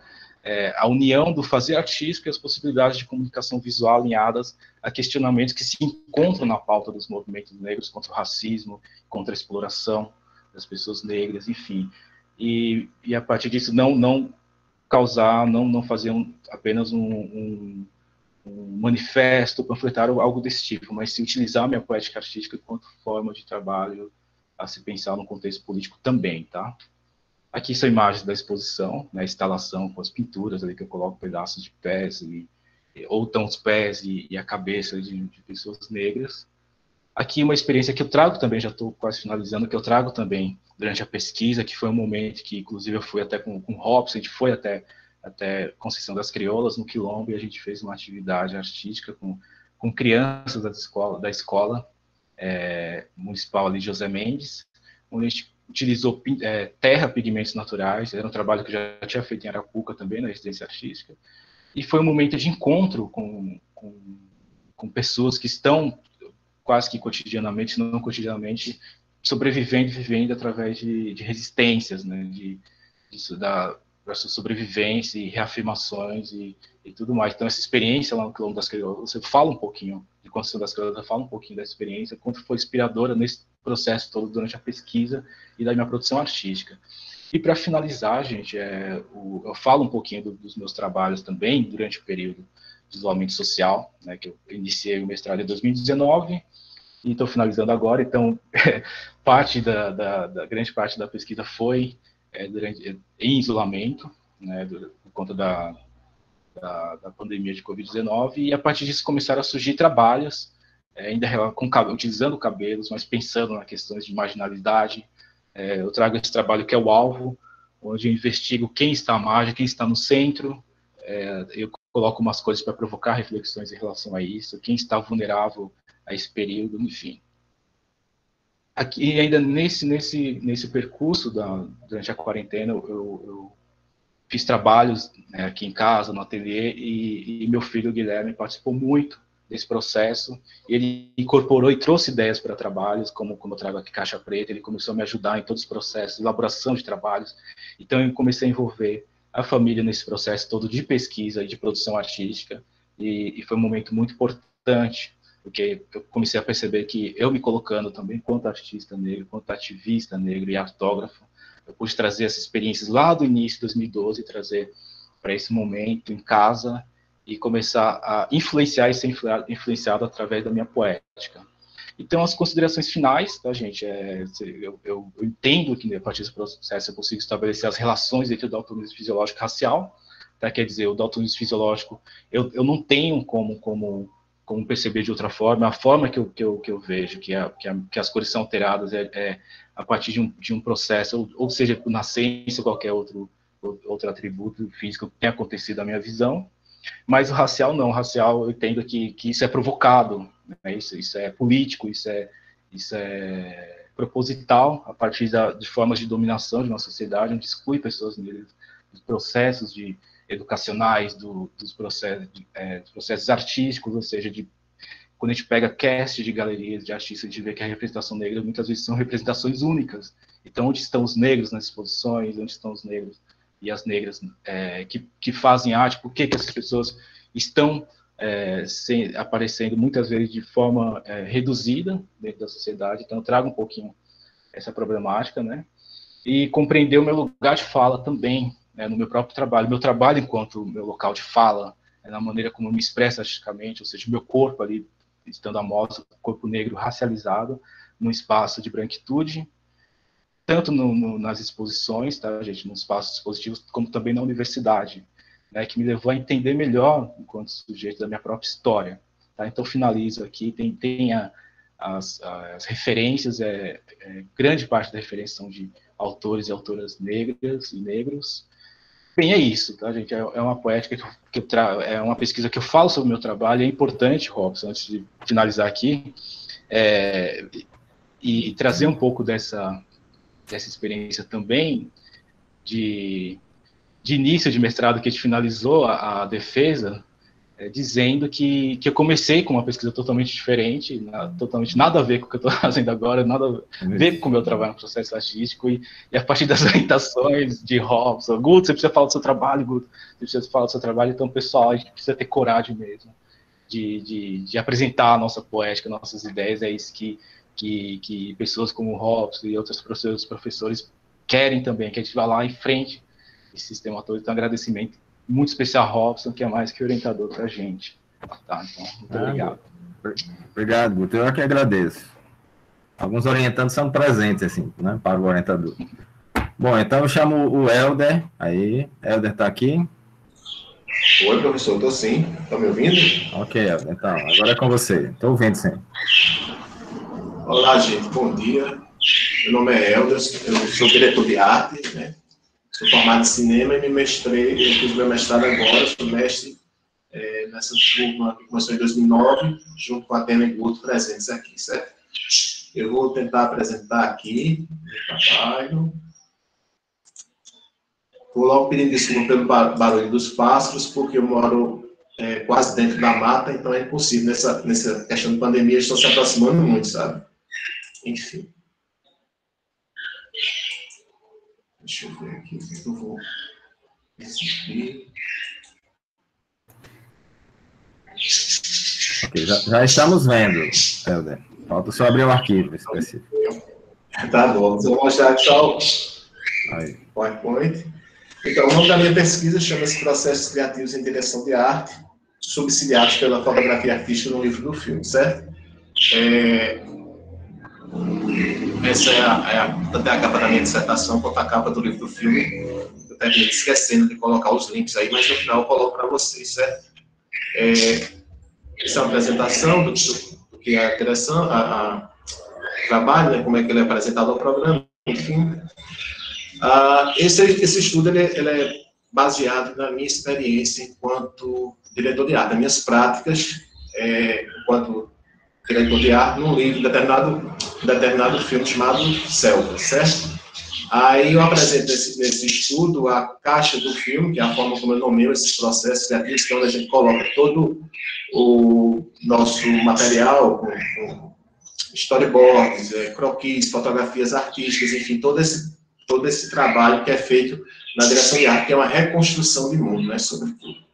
Speaker 6: a união do fazer artístico e as possibilidades de comunicação visual alinhadas a questionamentos que se encontram na pauta dos movimentos negros contra o racismo, contra a exploração das pessoas negras, enfim. E a partir disso, não causar, não fazer apenas um manifesto, panfletário, algo desse tipo, mas se utilizar a minha poética artística enquanto forma de trabalho a se pensar no contexto político também, tá? Aqui são imagens da exposição, né, a instalação com as pinturas ali que eu coloco pedaços de pés, ou então os pés e a cabeça de pessoas negras. Aqui uma experiência que eu trago também, já estou quase finalizando, que eu trago também durante a pesquisa, que foi um momento que, inclusive, eu fui até com o Robson, a gente foi até Conceição das Crioulas, no Quilombo, e a gente fez uma atividade artística com crianças da escola municipal ali, José Mendes, onde a gente utilizou terra, pigmentos naturais, era um trabalho que eu já tinha feito em Arapuca também, na residência artística, e foi um momento de encontro com pessoas que estão quase que cotidianamente, se não cotidianamente, sobrevivendo e vivendo através de resistências, né, da sua sobrevivência e reafirmações e tudo mais. Então, essa experiência lá no Quilombo das Crioulas, você fala um pouquinho de Conceição das Crioulas, fala um pouquinho dessa experiência, quanto foi inspiradora nesse processo todo durante a pesquisa e da minha produção artística. E para finalizar, gente, eu falo um pouquinho dos meus trabalhos também durante o período de isolamento social, né, que eu iniciei o mestrado em 2019 e estou finalizando agora. Então, grande parte da pesquisa foi em isolamento, né, por conta da pandemia de Covid-19, e a partir disso começaram a surgir trabalhos, ainda utilizando cabelos, mas pensando nas questões de marginalidade. Eu trago esse trabalho que é o Alvo, onde eu investigo quem está à margem, quem está no centro, eu coloco umas coisas para provocar reflexões em relação a isso, quem está vulnerável a esse período, enfim. Aqui, ainda nesse percurso durante a quarentena, eu fiz trabalhos, né, aqui em casa, no ateliê, e meu filho Guilherme participou muito desse processo. Ele incorporou e trouxe ideias para trabalhos, como eu trago aqui Caixa Preta. Ele começou a me ajudar em todos os processos, elaboração de trabalhos. Então, eu comecei a envolver a família nesse processo todo de pesquisa e de produção artística, e foi um momento muito importante, porque eu comecei a perceber que eu me colocando também enquanto artista negro, enquanto ativista negro e artógrafo, eu pude trazer essas experiências lá do início de 2012 e trazer para esse momento em casa e começar a influenciar e ser influenciado através da minha poética. Então, as considerações finais, tá, gente? Eu entendo que, a partir desse processo, eu consigo estabelecer as relações entre o daltonismo fisiológico e racial. Tá? Quer dizer, o daltonismo fisiológico, eu não tenho como perceber de outra forma. A forma que eu vejo que as cores são alteradas a partir de um processo, ou seja, por nascença ou qualquer outro atributo físico que tenha acontecido na minha visão. Mas o racial não, o racial eu entendo que isso é provocado, né? Isso é político, isso é proposital, a partir de formas de dominação de uma sociedade, onde exclui pessoas negras dos processos educacionais, dos processos artísticos, ou seja, quando a gente pega cast de galerias de artistas, a gente vê que a representação negra muitas vezes são representações únicas. Então, onde estão os negros nas exposições, onde estão os negros e as negras que fazem arte, por que essas pessoas estão aparecendo muitas vezes de forma reduzida dentro da sociedade. Então, eu trago um pouquinho essa problemática, né? E compreender o meu lugar de fala também, né, no meu próprio trabalho. Meu trabalho enquanto meu local de fala, na maneira como eu me expresso artisticamente, ou seja, o meu corpo ali, estando à mostra, corpo negro racializado, num espaço de branquitude, tanto nas exposições, tá, gente, nos espaços expositivos, como também na universidade, né, que me levou a entender melhor, enquanto sujeito, da minha própria história. Tá? Então, finalizo aqui, tem as referências, grande parte da referência são de autores e autoras negras e negros. Bem, é isso, tá, gente? É uma poética que eu trago, é uma pesquisa que eu falo sobre o meu trabalho. É importante, Robson, antes de finalizar aqui, e trazer um pouco dessa experiência também de início de mestrado, que a gente finalizou a defesa, dizendo que eu comecei com uma pesquisa totalmente diferente, totalmente nada a ver com o que eu estou fazendo agora, nada a ver com o meu trabalho no processo artístico, e a partir das orientações de Robson, Guto, você precisa falar do seu trabalho, Guto, você precisa falar do seu trabalho. Então, pessoal, a gente precisa ter coragem mesmo de apresentar a nossa poética, nossas ideias. É isso que pessoas como o Robson e outros professores querem também, que a gente vá lá em frente esse sistema todo. Então, agradecimento muito especial a Robson, que é mais que orientador para a gente. Tá, então, muito obrigado.
Speaker 1: Obrigado, Guto. Eu que agradeço. Alguns orientandos são presentes, assim, né, para o orientador. Bom, então eu chamo o Helder. Aí, Helder está aqui?
Speaker 7: Oi, professor, estou sim. Está me ouvindo?
Speaker 1: Ok, Helder. Então, agora é com você. Estou ouvindo, sim.
Speaker 7: Olá, gente. Bom dia. Meu nome é Helder, eu sou diretor de arte, né? Sou formado em cinema e eu fiz meu mestrado agora, sou mestre nessa turma que começou em 2009, junto com a Tena e Guto presentes aqui, certo? Eu vou tentar apresentar aqui o trabalho. Vou logo pedindo desculpa pelo barulho dos pássaros, porque eu moro quase dentro da mata, então é impossível, nessa questão de pandemia, eles estão se aproximando muito, sabe? Enfim. Deixa eu ver aqui o que eu vou exibir.
Speaker 1: Ok, já estamos vendo, Helder. Falta só abrir o arquivo específico.
Speaker 7: Tá bom, eu vou mostrar aqui só o PowerPoint. Então, o nome da minha pesquisa chama-se Processos Criativos em Direção de Arte, subsidiados pela fotografia artística no livro do filme, certo? Essa é até a capa da minha dissertação, quanto a capa do livro do filme. Eu terminei esquecendo de colocar os links aí, mas no final eu coloco para vocês, certo? Essa é uma apresentação do que é a direção, o trabalho, né, como é que ele é apresentado ao programa, enfim. Esse estudo ele é baseado na minha experiência enquanto diretor de arte, nas minhas práticas enquanto diretor de arte num livro, determinado filme chamado Selva, certo? Aí eu apresento nesse estudo a caixa do filme, que é a forma como eu nomeio esses processos criativos, que é onde a gente coloca todo o nosso material, com storyboards, croquis, fotografias artísticas, enfim, todo esse trabalho que é feito na direção de arte, que é uma reconstrução de mundo, né, sobretudo.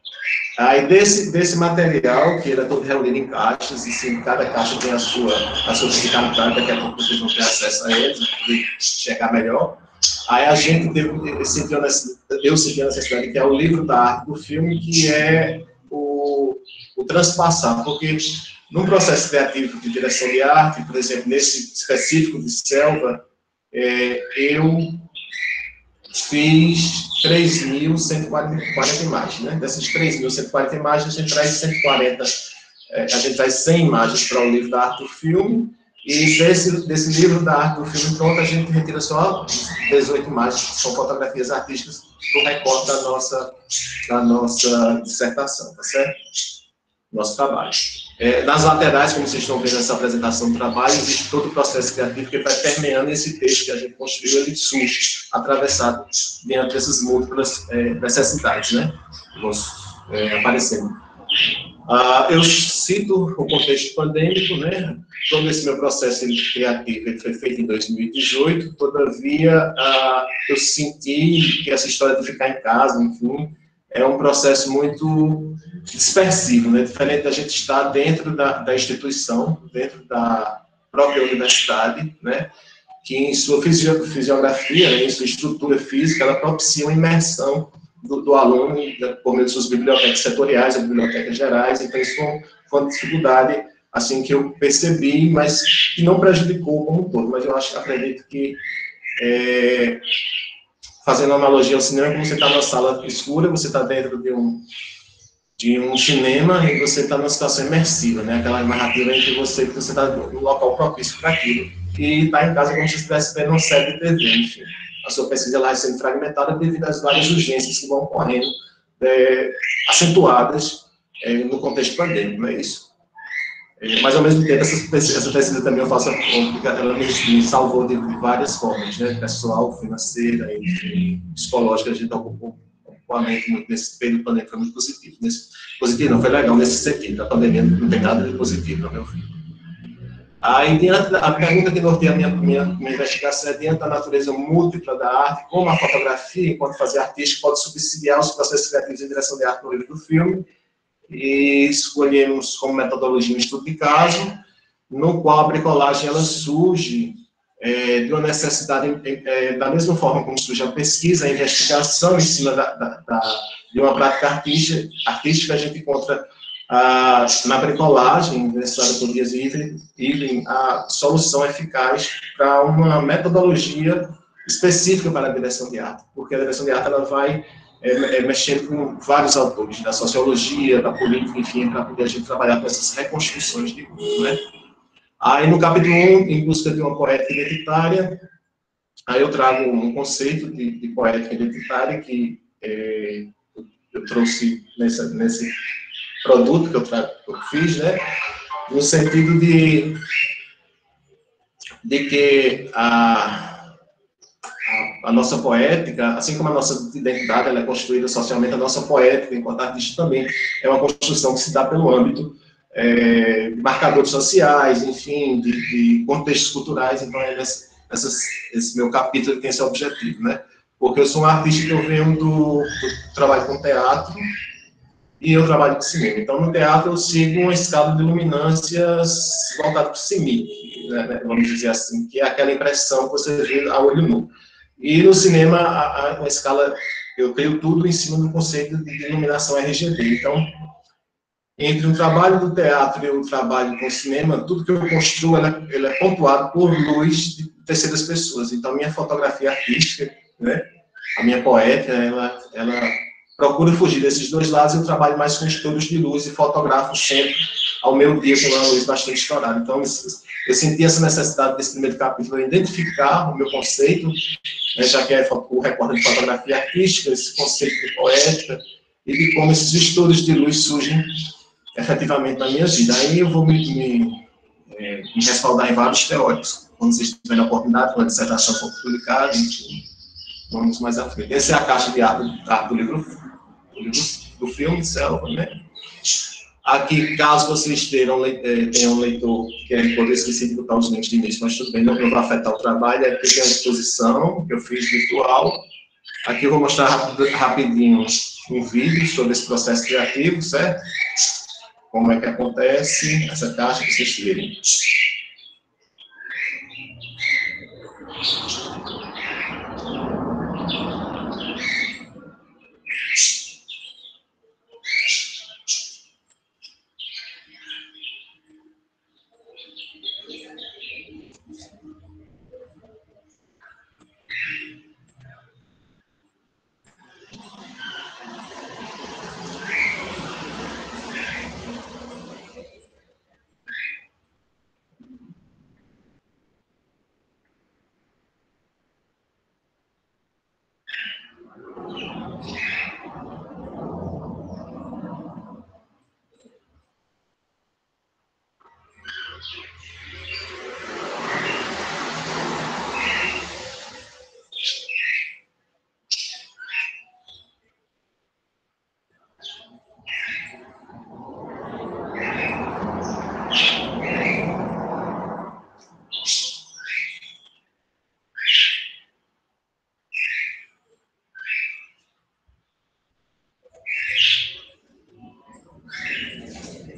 Speaker 7: Aí desse material, que ele é todo reunido em caixas, e sim, cada caixa tem a sua fisicalidade, daqui a pouco vocês vão ter acesso a eles, para poder chegar melhor. Aí a gente eu senti a necessidade, que é o livro da arte do filme, que é o transpassar, porque num processo criativo de direção de arte, por exemplo, nesse específico de Selva, eu fiz 3.140 imagens, né? Dessas 3.140 imagens, a gente traz 100 imagens para o livro da arte do filme, e desse livro da arte do filme pronto, a gente retira só 18 imagens, que são fotografias artísticas do recorte da nossa dissertação, tá certo? Nosso trabalho. Nas laterais, como vocês estão vendo nessa apresentação do trabalho, existe todo o processo criativo que vai permeando esse texto que a gente construiu, ele surge, atravessado dentro dessas múltiplas necessidades, né? Vão aparecendo. Eu cito o contexto pandêmico, né? Todo esse meu processo criativo ele foi feito em 2018, todavia eu senti que essa história de ficar em casa, enfim, é um processo muito dispersivo, né? Diferente da gente estar dentro da instituição, dentro da própria universidade, né? Que em sua fisiografia, né, em sua estrutura física, ela propicia uma imersão do aluno por meio de suas bibliotecas setoriais, ou bibliotecas gerais. Então isso foi uma dificuldade assim que eu percebi, mas que não prejudicou como um todo. Mas eu acredito que fazendo uma analogia ao cinema, como você está numa sala escura, você está dentro de um cinema e você está numa situação imersiva, né? Aquela narrativa em que você está num local propício para aquilo. E está em casa como se estivesse vendo uma série de TV, enfim. A sua pesquisa lá sendo fragmentada devido às várias urgências que vão ocorrendo, acentuadas no contexto pandêmico, não é isso? Mas, ao mesmo tempo, essa pesquisa também eu faço, ela me salvou de várias formas, né? Pessoal, financeira, enfim, psicológica. A gente ocupou a mente muito nesse período pandêmico, foi muito positivo. Positivo não, foi legal nesse sentido. A pandemia não tem nada de positivo, no meu filho. Aí, a pergunta que norteia a minha investigação é diante da natureza múltipla da arte, como a fotografia, enquanto fazer artístico, pode subsidiar os processos criativos em direção de arte no livro do filme. E escolhemos como metodologia um estudo de caso, no qual a bricolagem ela surge de uma necessidade, da mesma forma como surge a pesquisa, a investigação em cima de uma prática artística, a gente encontra na bricolagem, mencionada por Dias Ivlen, a solução eficaz para uma metodologia específica para a direção de arte, porque a direção de arte ela vai mexendo com vários autores, da sociologia, da política, enfim, para poder a gente trabalhar com essas reconstruções de mundo, né? Aí, no capítulo 1, em busca de uma poética identitária, aí eu trago um conceito de poética identitária que eu trouxe nesse produto que eu fiz, né? No sentido de que a nossa poética, assim como a nossa identidade ela é construída socialmente, a nossa poética, enquanto artista, também é uma construção que se dá pelo âmbito de marcadores sociais, enfim, de contextos culturais. Então, esse meu capítulo tem esse objetivo, né? Porque eu sou um artista que eu venho do trabalho com teatro e eu trabalho com cinema. Então, no teatro, eu sigo uma escala de luminâncias voltada para o CIMIC, né? Vamos dizer assim, que é aquela impressão que você vê a olho nu. E no cinema, a escala, eu crio tudo em cima do conceito de iluminação RGB. Então, entre o trabalho do teatro e o trabalho com o cinema, tudo que eu construo, ele é pontuado por luz de terceiras pessoas. Então, minha fotografia artística, né, a minha poética, ela procura fugir desses dois lados. Eu trabalho mais com estudos de luz e fotografo sempre ao meu dia com uma luz bastante estourada. Então, eu senti essa necessidade desse primeiro capítulo, identificar o meu conceito, né, já que é o repórter de fotografia artística, esse conceito de poética, e de como esses estudos de luz surgem efetivamente na minha vida. Aí eu vou me respaldar em vários teóricos. Quando vocês tiverem a oportunidade, quando a dissertação for publicada, enfim, vamos mais à frente. Essa é a caixa de arte do livro do filme, Selva, né? Aqui, caso vocês tenham um leitor que é por esqueci de botar os links de início, mas tudo bem, não vai afetar o trabalho. Aqui tem uma exposição que eu fiz virtual. Aqui eu vou mostrar rapidinho um vídeo sobre esse processo criativo, certo? Como é que acontece essa caixa que vocês virem.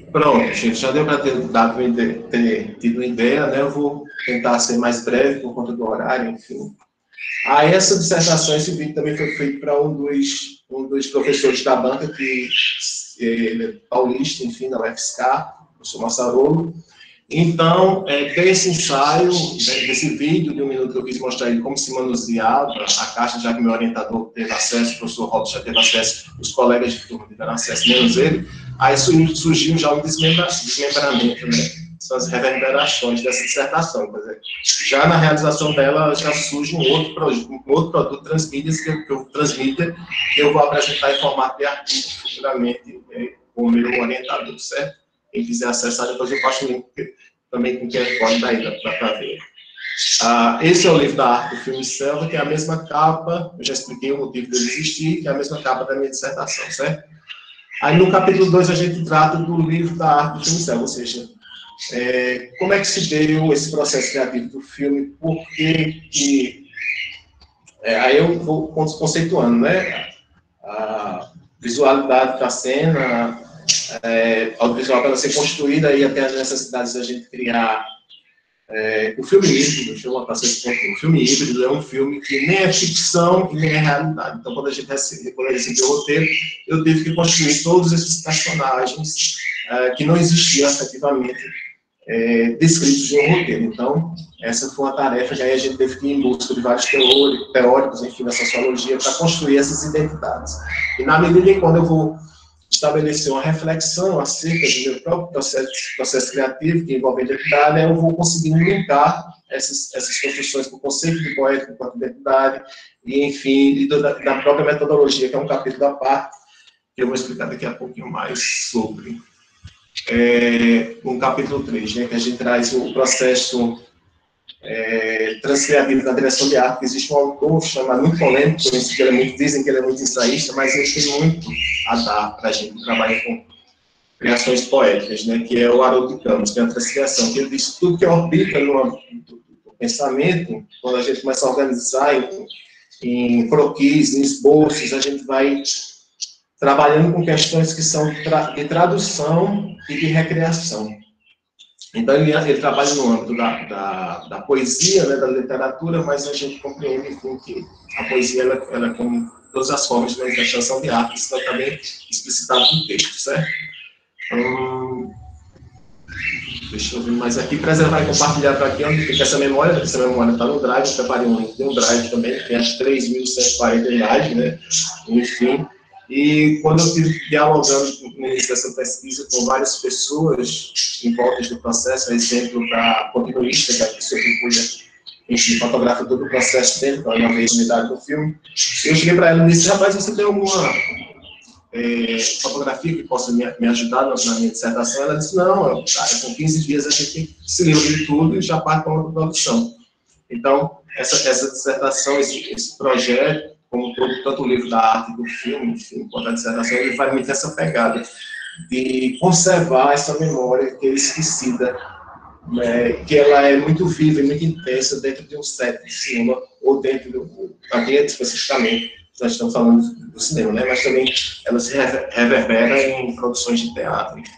Speaker 7: Pronto, gente, já deu para ter tido uma ideia, né? Eu vou tentar ser mais breve por conta do horário, enfim. Aí essa dissertação, esse vídeo também foi feito para um dos professores da banca, que ele é paulista, enfim, da UFSC, o professor Massarolo. Então, desse ensaio, desse vídeo de 1 minuto que eu quis mostrar ele como se manuseava a caixa, já que meu orientador teve acesso, o professor Robson já teve acesso, os colegas de turma tiveram acesso, menos ele, aí surgiu já um desmembramento, né? São as reverberações dessa dissertação. Quer dizer, já na realização dela, já surge um outro produto transmídia que eu vou apresentar em formato de artigo futuramente com o meu orientador, certo? Quem quiser acessar, depois eu passo o link também com quem pode daí, dá para ver. Esse é o livro da arte do filme Selva, que é a mesma capa, eu já expliquei o motivo dele existir, que é a mesma capa da minha dissertação, certo? Aí no capítulo 2 a gente trata do livro da arte do filme Selva, ou seja, como é que se deu esse processo criativo do filme, por que aí eu vou conceituando, né? A visualidade da cena, audiovisual para ser construída, e até as necessidades da gente criar O filme híbrido, deixa eu botar esse ponto. O filme híbrido é um filme que nem é ficção e nem é realidade. Então, quando a gente recebeu o roteiro, eu tive que construir todos esses personagens que não existiam efetivamente descritos em um roteiro. Então, essa foi uma tarefa que aí a gente teve que ir em busca de vários teóricos, enfim, da sociologia, para construir essas identidades. E na medida em quando eu vou estabelecer uma reflexão acerca do meu próprio processo criativo, que envolve identidade, eu vou conseguindo linkar essas construções com o conceito de poética, com a identidade, e, enfim, e da própria metodologia, que é um capítulo da parte, que eu vou explicar daqui a pouquinho mais sobre. No capítulo 3, né, que a gente traz o processo transcriativo na direção de arte. Existe um autor chamado, muito polêmico, dizem que ele é muito ensaísta, mas ele tem muito a dar para a gente que trabalha com criações poéticas, né, que é o Haroldo de Campos, que é a transcriação, que ele diz que tudo que orbita no âmbito do pensamento, quando a gente começa a organizar em croquis, em esboços, a gente vai trabalhando com questões que são de tradução e de recriação. Então, ele trabalha no âmbito da poesia, né, da literatura, mas a gente compreende, enfim, que a poesia, ela como todas as formas de manifestação de arte, isso vai também explicitado no texto, certo? Deixa eu ver mais aqui. Preservar e compartilhar para aqui onde fica essa memória. Essa memória está no Drive, preparei um link de um Drive também, tem as 3.140 imagens, né? Enfim. E quando eu estive dialogando no início dessa pesquisa com várias pessoas em volta do processo, exemplo da continuista, que é a pessoa que cuida, enfim, fotografa todo o processo dentro, para uma vez unidade do filme, eu cheguei para ela e disse: rapaz, você tem alguma fotografia que possa me ajudar na minha dissertação? Ela disse: não, cara, com 15 dias a gente se livra de tudo e já parte para outra produção. Então, essa dissertação, esse projeto, como tanto o livro da arte do filme, enfim, quanto a dissertação, ele vai muito nessa pegada de conservar essa memória que é esquecida, né, que ela é muito viva e muito intensa dentro de um set de cinema, ou dentro aqui especificamente, nós estamos falando do cinema, né, mas também ela se reverbera em produções de teatro, enfim.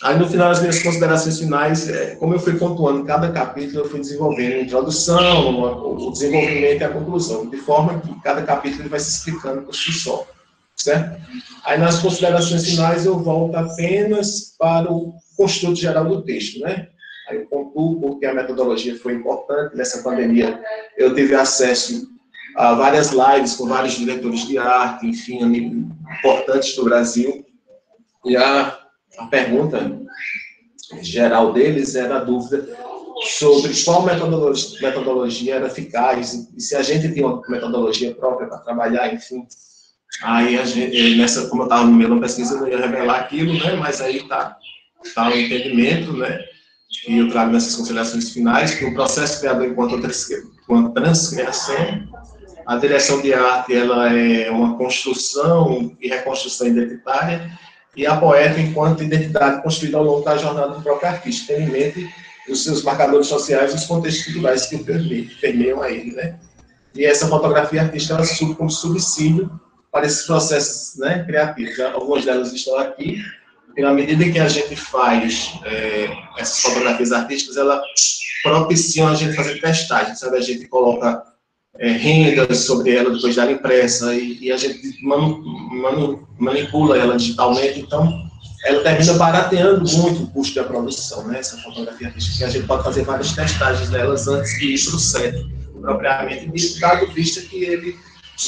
Speaker 7: Aí, no final, as minhas considerações finais, como eu fui pontuando cada capítulo, eu fui desenvolvendo a introdução, o desenvolvimento e a conclusão, de forma que cada capítulo vai se explicando por si só, certo? Aí, nas considerações finais, eu volto apenas para o construto geral do texto, né? Aí eu concluo porque a metodologia foi importante. Nessa pandemia, eu tive acesso a várias lives com vários diretores de arte, enfim, importantes do Brasil, e a pergunta geral deles era a dúvida sobre qual metodologia era eficaz e se a gente tinha uma metodologia própria para trabalhar, enfim. Aí, como eu estava no meio da pesquisa, eu não ia revelar aquilo, né, mas aí está o entendimento, né, que eu trago nessas considerações finais, que o processo criador enquanto transcriação, a direção de arte, ela é uma construção e reconstrução identitária, e a poética enquanto identidade construída ao longo da jornada do próprio artista, tendo em mente os seus marcadores sociais e os contextos culturais que o permeiam a ele, né? E essa fotografia artística, ela surge como subsídio para esses processos, né, criativos. Algumas delas estão aqui, e na medida em que a gente faz essas fotografias artísticas, ela propiciam a gente fazer testagem, sabe? A gente coloca rendas sobre ela depois dela impressa e a gente manipula ela digitalmente, então ela termina barateando muito o custo da produção, né, essa fotografia artística, que a gente pode fazer várias testagens delas antes de ir para o set, propriamente, dado vista que ele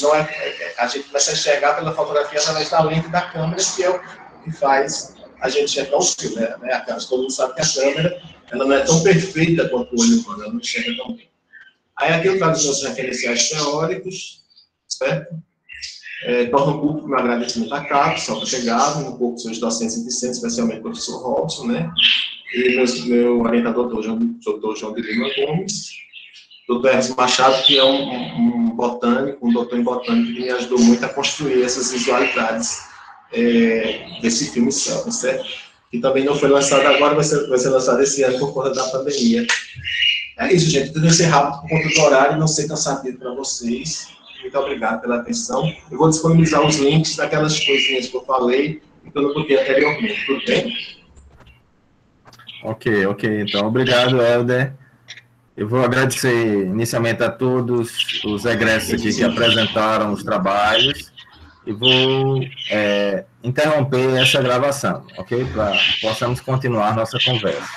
Speaker 7: não a gente começa a enxergar pela fotografia através da lente da câmera, que é o que faz a gente enxergar o filme, né? Todo mundo sabe que a câmera ela não é tão perfeita quanto o olho humano, ela não enxerga tão bem. Aí aqui eu trago os meus referenciais teóricos, certo? Torno público meu agradecimento à CAP, só para chegar, um pouco seus docentes e discentes, especialmente o professor Robson, né? E meu orientador, Dr. João de Lima Gomes, Dr. Hermes Machado, que é um botânico, um doutor em botânica, que me ajudou muito a construir essas visualidades desse filme, certo? Que também não foi lançado agora, vai ser lançado esse ano por conta da pandemia. É isso, gente. Tentei ser rápido por conta do horário, não sei cansativo para vocês. Muito obrigado pela atenção. Eu vou disponibilizar os links daquelas coisinhas que eu falei e que eu não botei anteriormente. Tudo bem?
Speaker 1: Ok. Então, obrigado, Helder. Eu vou agradecer inicialmente a todos os egressos aqui que apresentaram os trabalhos e vou interromper essa gravação, ok? Para que possamos continuar nossa conversa.